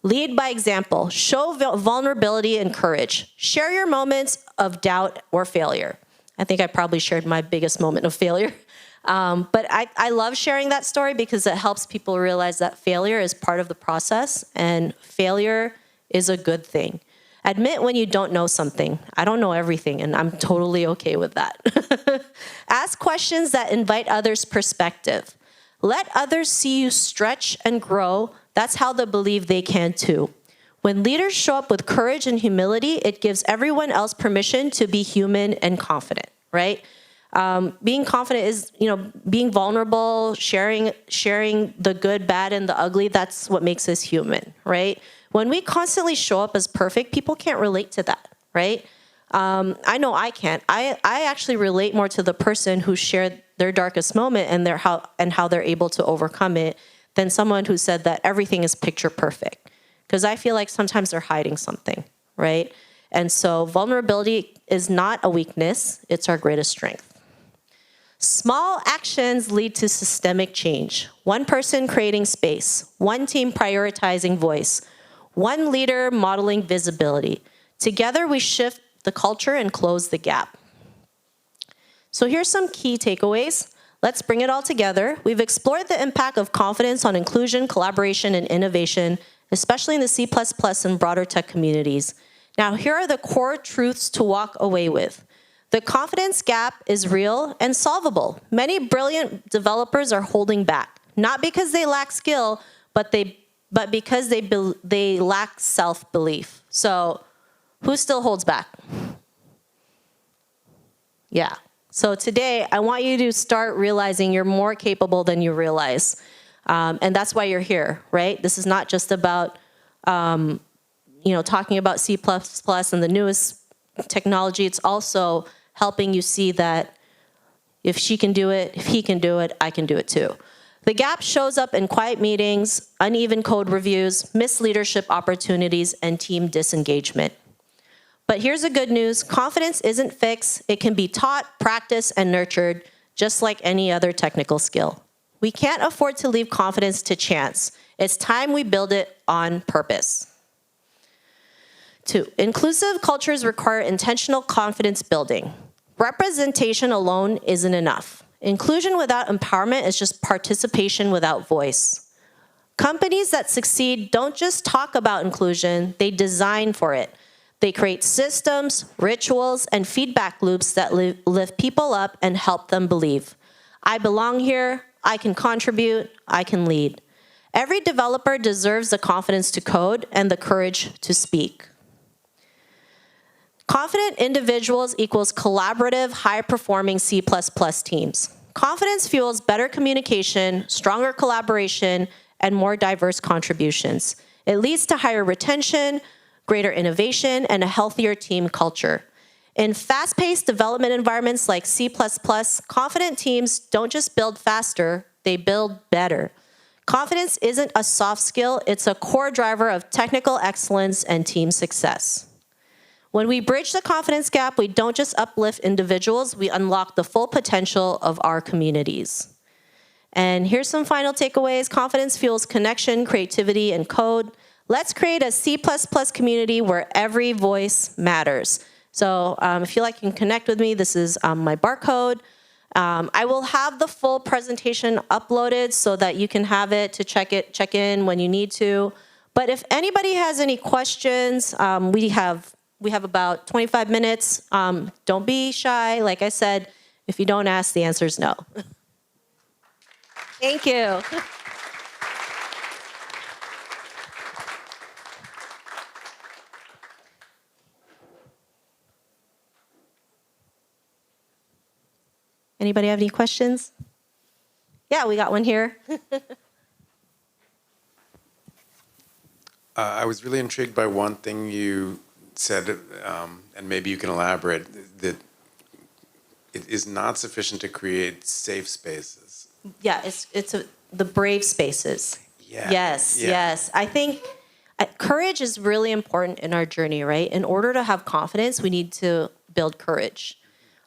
S1: Lead by example. Show vulnerability and courage. Share your moments of doubt or failure. I think I probably shared my biggest moment of failure. But I love sharing that story because it helps people realize that failure is part of the process, and failure is a good thing. Admit when you don't know something. I don't know everything, and I'm totally okay with that. Ask questions that invite others' perspective. Let others see you stretch and grow. That's how they believe they can too. When leaders show up with courage and humility, it gives everyone else permission to be human and confident, right? Being confident is, being vulnerable, sharing the good, bad, and the ugly. That's what makes us human, right? When we constantly show up as perfect, people can't relate to that, right? I know I can't. I actually relate more to the person who shared their darkest moment and how they're able to overcome it than someone who said that everything is picture perfect. Because I feel like sometimes they're hiding something, right? And so vulnerability is not a weakness, it's our greatest strength. Small actions lead to systemic change. One person creating space, one team prioritizing voice, one leader modeling visibility. Together, we shift the culture and close the gap. So here's some key takeaways. Let's bring it all together. We've explored the impact of confidence on inclusion, collaboration, and innovation, especially in the C++ and broader tech communities. Now, here are the core truths to walk away with. The confidence gap is real and solvable. Many brilliant developers are holding back, not because they lack skill, but because they lack self-belief. So who still holds back? Yeah. So today, I want you to start realizing you're more capable than you realize. And that's why you're here, right? This is not just about talking about C++ and the newest technology. It's also helping you see that if she can do it, if he can do it, I can do it too. The gap shows up in quiet meetings, uneven code reviews, missed leadership opportunities, and team disengagement. But here's the good news. Confidence isn't fixed. It can be taught, practiced, and nurtured, just like any other technical skill. We can't afford to leave confidence to chance. It's time we build it on purpose. 2, inclusive cultures require intentional confidence building. Representation alone isn't enough. Inclusion without empowerment is just participation without voice. Companies that succeed don't just talk about inclusion, they design for it. They create systems, rituals, and feedback loops that lift people up and help them believe. I belong here, I can contribute, I can lead. Every developer deserves the confidence to code and the courage to speak. Confident individuals equals collaborative, high-performing C++ teams. Confidence fuels better communication, stronger collaboration, and more diverse contributions. It leads to higher retention, greater innovation, and a healthier team culture. In fast-paced development environments like C++, confident teams don't just build faster, they build better. Confidence isn't a soft skill, it's a core driver of technical excellence and team success. When we bridge the confidence gap, we don't just uplift individuals, we unlock the full potential of our communities. And here's some final takeaways. Confidence fuels connection, creativity, and code. Let's create a C++ community where every voice matters. So if you like, you can connect with me. This is my barcode. I will have the full presentation uploaded so that you can have it to check in when you need to. But if anybody has any questions, we have about 25 minutes. Don't be shy. Like I said, if you don't ask, the answer is no. Thank you. Anybody have any questions? Yeah, we got one here.
S6: I was really intrigued by one thing you said, and maybe you can elaborate, that it is not sufficient to create safe spaces.
S1: Yeah, it's the brave spaces.
S6: Yeah.
S1: Yes,
S6: Yeah.
S1: yes. I think courage is really important in our journey, right? In order to have confidence, we need to build courage.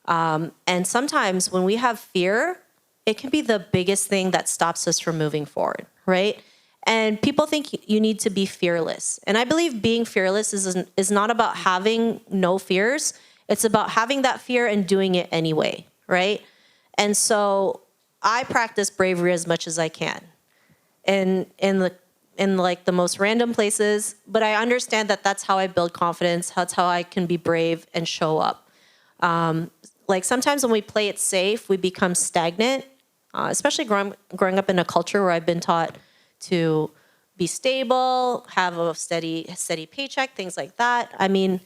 S1: And sometimes when we have fear, it can be the biggest thing that stops us from moving forward, right? And people think you need to be fearless. And I believe being fearless is not about having no fears. It's about having that fear and doing it anyway, right? And so I practice bravery as much as I can. And in like the most random places, but I understand that that's how I build confidence. That's how I can be brave and show up. Like sometimes when we play it safe, we become stagnant, especially growing up in a culture where I've been taught to be stable, have a steady paycheck, things like that. I mean,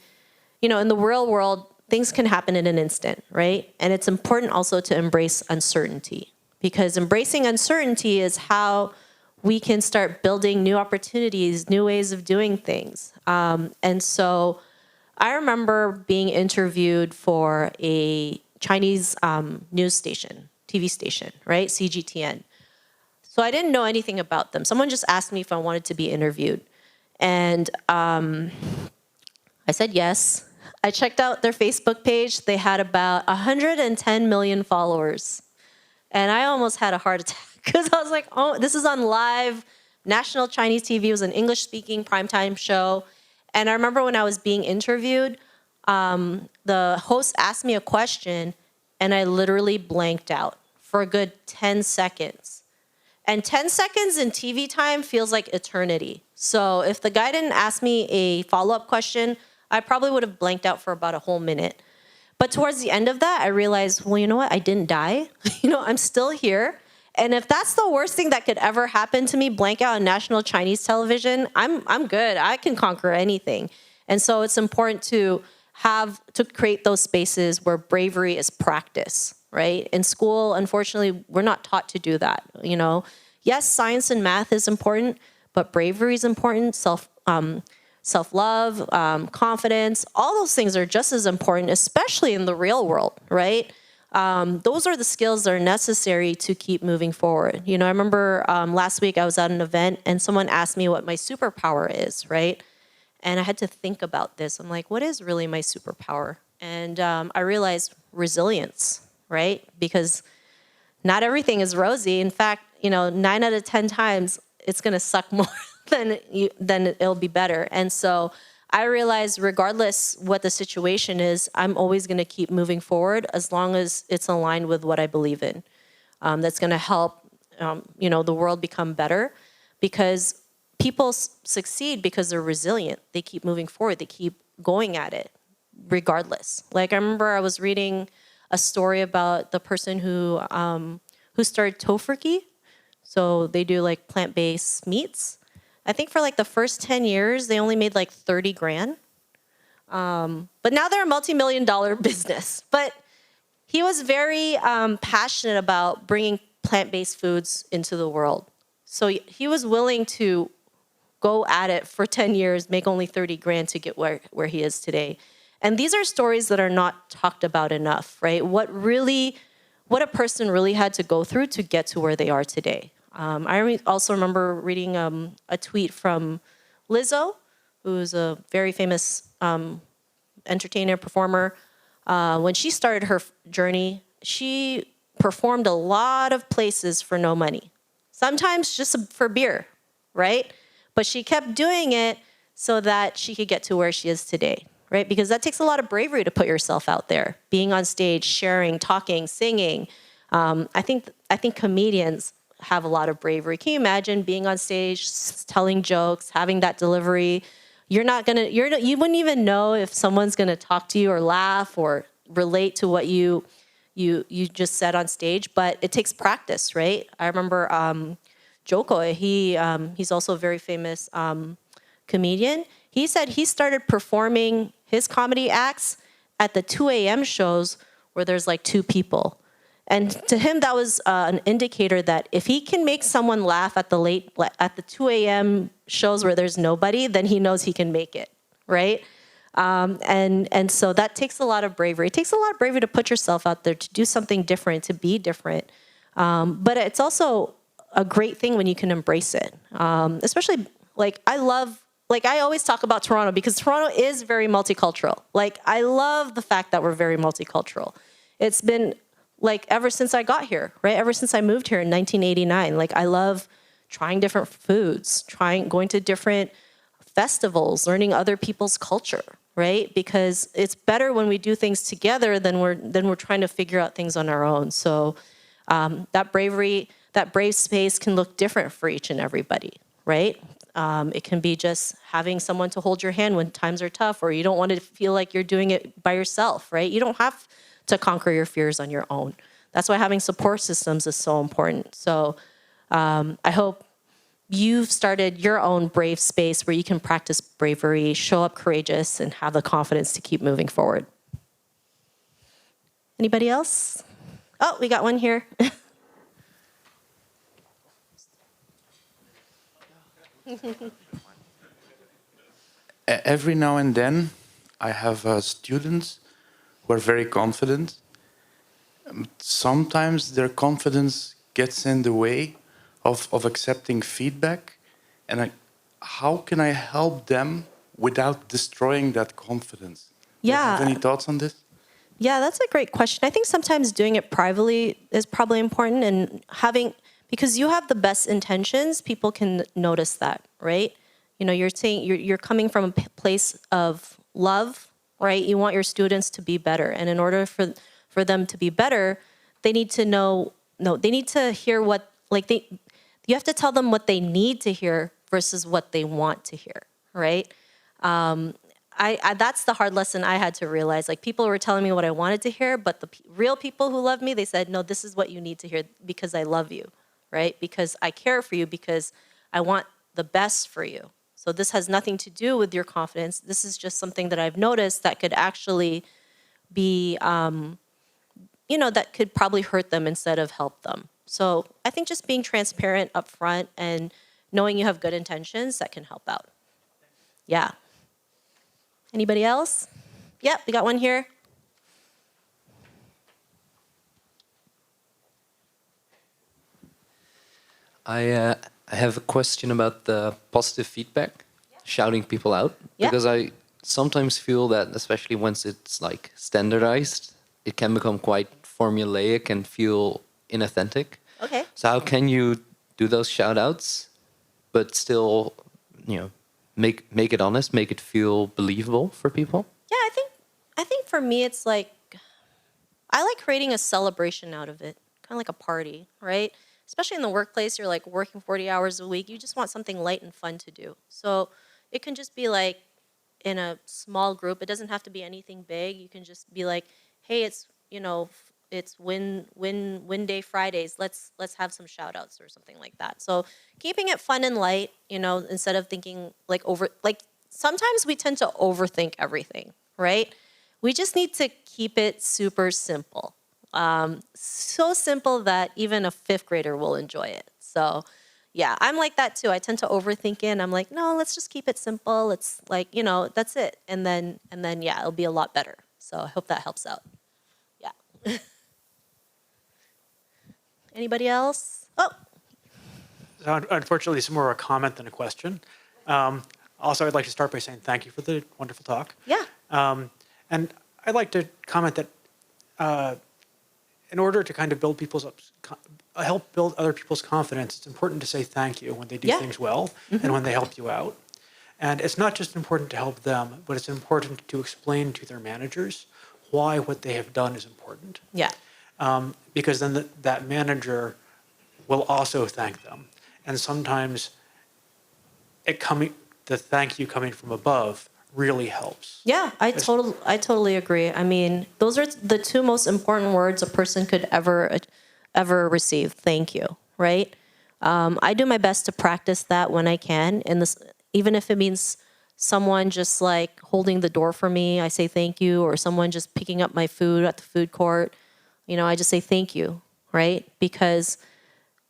S1: in the real world, things can happen in an instant, right? And it's important also to embrace uncertainty, because embracing uncertainty is how we can start building new opportunities, new ways of doing things. And so I remember being interviewed for a Chinese news station, TV station, right? CGTN. So I didn't know anything about them. Someone just asked me if I wanted to be interviewed. And I said yes. I checked out their Facebook page. They had about 110 million followers. And I almost had a heart attack because I was like, oh, this is on live national Chinese TV. It was an English-speaking primetime show. And I remember when I was being interviewed, the host asked me a question, and I literally blanked out for a good 10 seconds. And 10 seconds in TV time feels like eternity. So if the guy didn't ask me a follow-up question, I probably would have blanked out for about a whole minute. But towards the end of that, I realized, well, you know what? I didn't die. I'm still here. And if that's the worst thing that could ever happen to me, blank out on national Chinese television, I'm good. I can conquer anything. And so it's important to create those spaces where bravery is practice, right? In school, unfortunately, we're not taught to do that. Yes, science and math is important, but bravery is important. Self-love, confidence, all those things are just as important, especially in the real world, right? Those are the skills that are necessary to keep moving forward. I remember last week I was at an event and someone asked me what my superpower is, right? And I had to think about this. I'm like, what is really my superpower? And I realized resilience, right? Because not everything is rosy. In fact, 9 out of 10 times it's going to suck more then it'll be better. And so I realized regardless what the situation is, I'm always going to keep moving forward as long as it's aligned with what I believe in. That's going to help, the world become better because people succeed because they're resilient. They keep moving forward. They keep going at it regardless. Like I remember I was reading a story about the person who started Tofurkey. So they do like plant-based meats. I think for like the first 10 years, they only made like 30 grand. But now they're a multi-million-dollar business. But he was very passionate about bringing plant-based foods into the world. So he was willing to go at it for 10 years, make only 30 grand to get where he is today. And these are stories that are not talked about enough, right? What a person really had to go through to get to where they are today. I also remember reading a tweet from Lizzo, who's a very famous entertainer, performer. When she started her journey, she performed a lot of places for no money, sometimes just for beer, right? But she kept doing it so that she could get to where she is today, right? Because that takes a lot of bravery to put yourself out there, being on stage, sharing, talking, singing. I think comedians have a lot of bravery. Can you imagine being on stage, telling jokes, having that delivery? You wouldn't even know if someone's gonna talk to you or laugh or relate to what you just said on stage, but it takes practice, right? I remember Joko, he's also a very famous comedian. He said he started performing his comedy acts at the 2 a.m. shows where there's like 2 people. And to him, that was an indicator that if he can make someone laugh at the 2 a.m. shows where there's nobody, then he knows he can make it, right? And so that takes a lot of bravery. It takes a lot of bravery to put yourself out there, to do something different, to be different. But it's also a great thing when you can embrace it. Especially, I always talk about Toronto because Toronto is very multicultural. I love the fact that we're very multicultural. It's been ever since I got here, right? Ever since I moved here in 1989, I love trying different foods, going to different festivals, learning other people's culture, right? Because it's better when we do things together than we're trying to figure out things on our own. So that brave space can look different for each and everybody, right? It can be just having someone to hold your hand when times are tough, or you don't want to feel like you're doing it by yourself, right? You don't have to conquer your fears on your own. That's why having support systems is so important. So I hope you've started your own brave space where you can practice bravery, show up courageous, and have the confidence to keep moving forward. Anybody else? Oh, we got one here.
S3: Every now and then, I have students who are very confident. Sometimes their confidence gets in the way of accepting feedback. And how can I help them without destroying that confidence? Do you have any thoughts on this?
S1: Yeah, that's a great question. I think sometimes doing it privately is probably important, and because you have the best intentions, people can notice that, right? You're saying you're coming from a place of love, right? You want your students to be better, and in order for them to be better, they need to know. No, they need to hear what you have to tell them what they need to hear versus what they want to hear, right? I that's the hard lesson I had to realize. Like, people were telling me what I wanted to hear, but the real people who love me, they said, no, this is what you need to hear because I love you, right? Because I care for you, because I want the best for you. So this has nothing to do with your confidence. This is just something that I've noticed that could actually be, that could probably hurt them instead of help them. So I think just being transparent up front and knowing you have good intentions, that can help out. Yeah. Anybody else? Yep, we got one here.
S7: I have a question about the positive feedback, shouting people out, because I sometimes feel that, especially once it's like standardized, it can become quite formulaic and feel inauthentic.
S1: Okay.
S7: So how can you do those shout outs, but still, make it honest, make it feel believable for people?
S1: Yeah, I think for me it's like, I like creating a celebration out of it, kind of like a party, right? Especially in the workplace, you're like working 40 hours a week. You just want something light and fun to do. So it can just be like in a small group. It doesn't have to be anything big. You can just be like, hey, it's it's win day Fridays. Let's have some shout outs or something like that. So keeping it fun and light, instead of thinking sometimes we tend to overthink everything, right? We just need to keep it super simple. So simple that even a fifth grader will enjoy it. So yeah, I'm like that too. I tend to overthink it, and I'm like, no, let's just keep it simple. It's like, that's it. And then yeah, it'll be a lot better. So I hope that helps out. Yeah. Anybody else? Oh.
S8: So unfortunately, it's more a comment than a question. Also, I'd like to start by saying thank you for the wonderful talk.
S1: Yeah.
S8: And I'd like to comment that in order to kind of help build other people's confidence, it's important to say thank you when they do things well and when they help you out. And it's not just important to help them, but it's important to explain to their managers why what they have done is important.
S1: Yeah.
S8: Because then that manager will also thank them. And sometimes the thank you coming from above really helps.
S1: Yeah, I totally agree. I mean, those are the two most important words a person could ever receive. Thank you, right? I do my best to practice that when I can, even if it means someone just like holding the door for me, I say thank you, or someone just picking up my food at the food court, I just say thank you, right? Because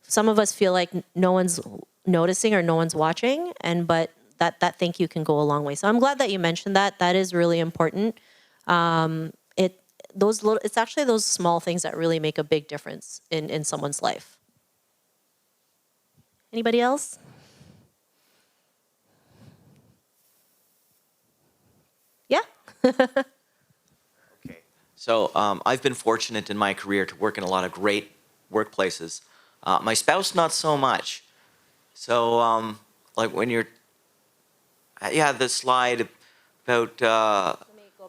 S1: some of us feel like no one's noticing or no one's watching, but that thank you can go a long way. So I'm glad that you mentioned that. That is really important. It's actually those small things that really make a big difference in someone's life. Anybody else? Yeah.
S9: Okay. So I've been fortunate in my career to work in a lot of great workplaces. My spouse, not so much. So like when you're, the slide about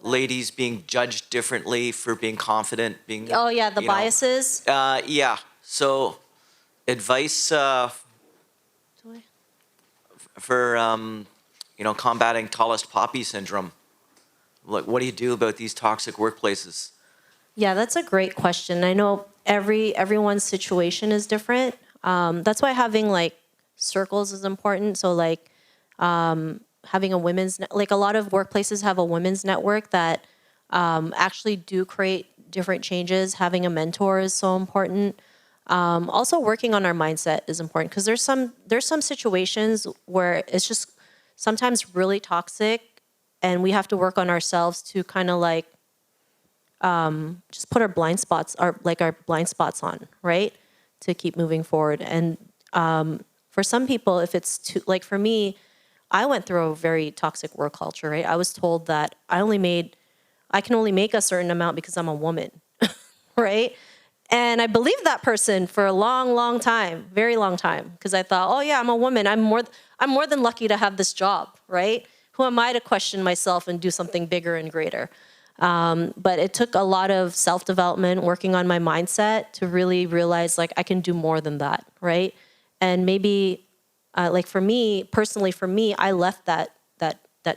S9: ladies being judged differently for being confident,
S1: Oh yeah, the biases.
S9: Yeah. So advice for combating tallest poppy syndrome. Like, what do you do about these toxic workplaces?
S1: Yeah, that's a great question. I know everyone's situation is different. That's why having like circles is important. So like having a women's like a lot of workplaces have a women's network that actually do create different changes. Having a mentor is so important. Also, working on our mindset is important because there's some situations where it's just sometimes really toxic, and we have to work on ourselves to kind of like just put our blind spots on, right, to keep moving forward. And for some people, if it's too, like for me, I went through a very toxic work culture, right? I was told that I can only make a certain amount because I'm a woman, right? And I believed that person for a long, long time, very long time, because I thought, oh yeah, I'm a woman. I'm more than lucky to have this job, right? Who am I to question myself and do something bigger and greater? But it took a lot of self-development, working on my mindset to really realize like I can do more than that, right? And maybe like for me, personally for me, I left that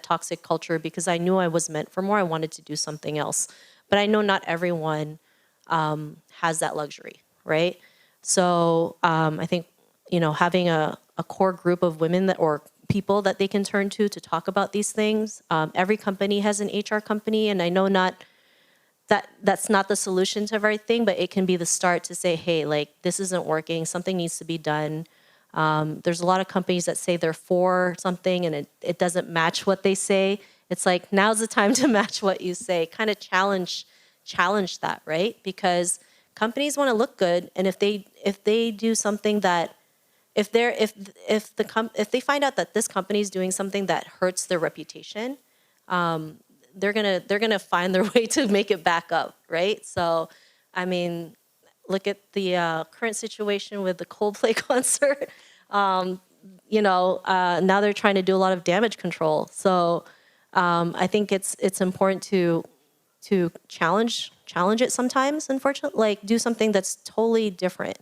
S1: toxic culture because I knew I was meant for more. I wanted to do something else. But I know not everyone has that luxury, right? So I think, you know, having a core group of women that, or people that they can turn to talk about these things. Every company has an HR company, and I know that's not the solution to everything, but it can be the start to say, hey, like this isn't working, something needs to be done. There's a lot of companies that say they're for something and it doesn't match what they say. It's like, now's the time to match what you say, kind of challenge that, right? Because companies want to look good, and if they do something that, if they find out that this company is doing something that hurts their reputation, they're gonna find their way to make it back up, right? So, I mean, look at the current situation with the Coldplay concert. You know, now they're trying to do a lot of damage control. So, I think it's important to challenge it sometimes. Unfortunately, like do something that's totally different.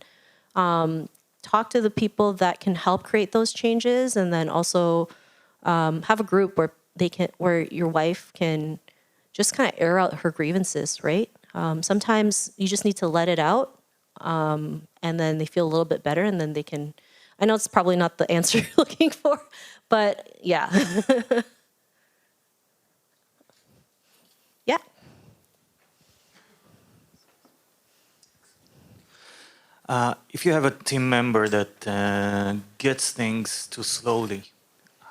S1: Talk to the people that can help create those changes, and then also have a group where your wife can just kind of air out her grievances, right? Sometimes you just need to let it out, and then they feel a little bit better, and then they can. I know it's probably not the answer you're looking for, but yeah. Yeah.
S10: If you have a team member that gets things too slowly,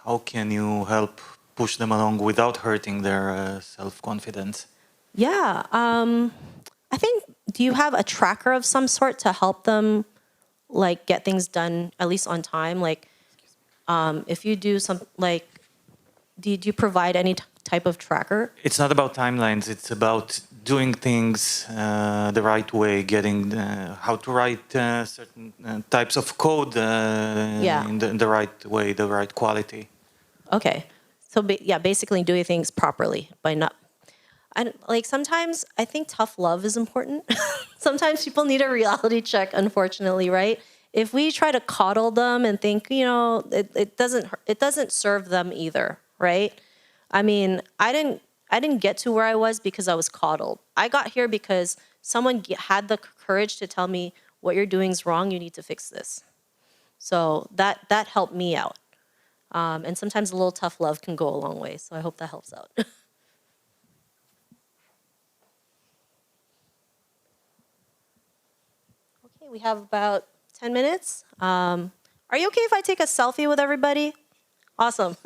S10: how can you help push them along without hurting their self-confidence?
S1: Yeah. I think, do you have a tracker of some sort to help them like get things done at least on time? Like, if you do some, like, do you provide any type of tracker?
S10: It's not about timelines. It's about doing things the right way, getting how to write certain types of code in the right way, the right quality.
S1: Okay. So yeah, basically doing things properly by not. Like sometimes I think tough love is important. Sometimes people need a reality check, unfortunately, right? If we try to coddle them and think, you know, it doesn't serve them either, right? I mean, I didn't get to where I was because I was coddled. I got here because someone had the courage to tell me what you're doing is wrong. You need to fix this. So that helped me out. And sometimes a little tough love can go a long way. So I hope that helps out. Okay, we have about 10 minutes. Are you okay if I take a selfie with everybody? Awesome.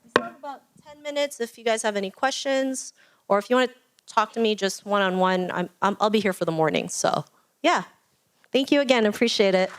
S1: We still have about 10 minutes if you guys have any questions, or if you want to talk to me just one-on-one, I'll be here for the morning. So yeah, thank you again. Appreciate it.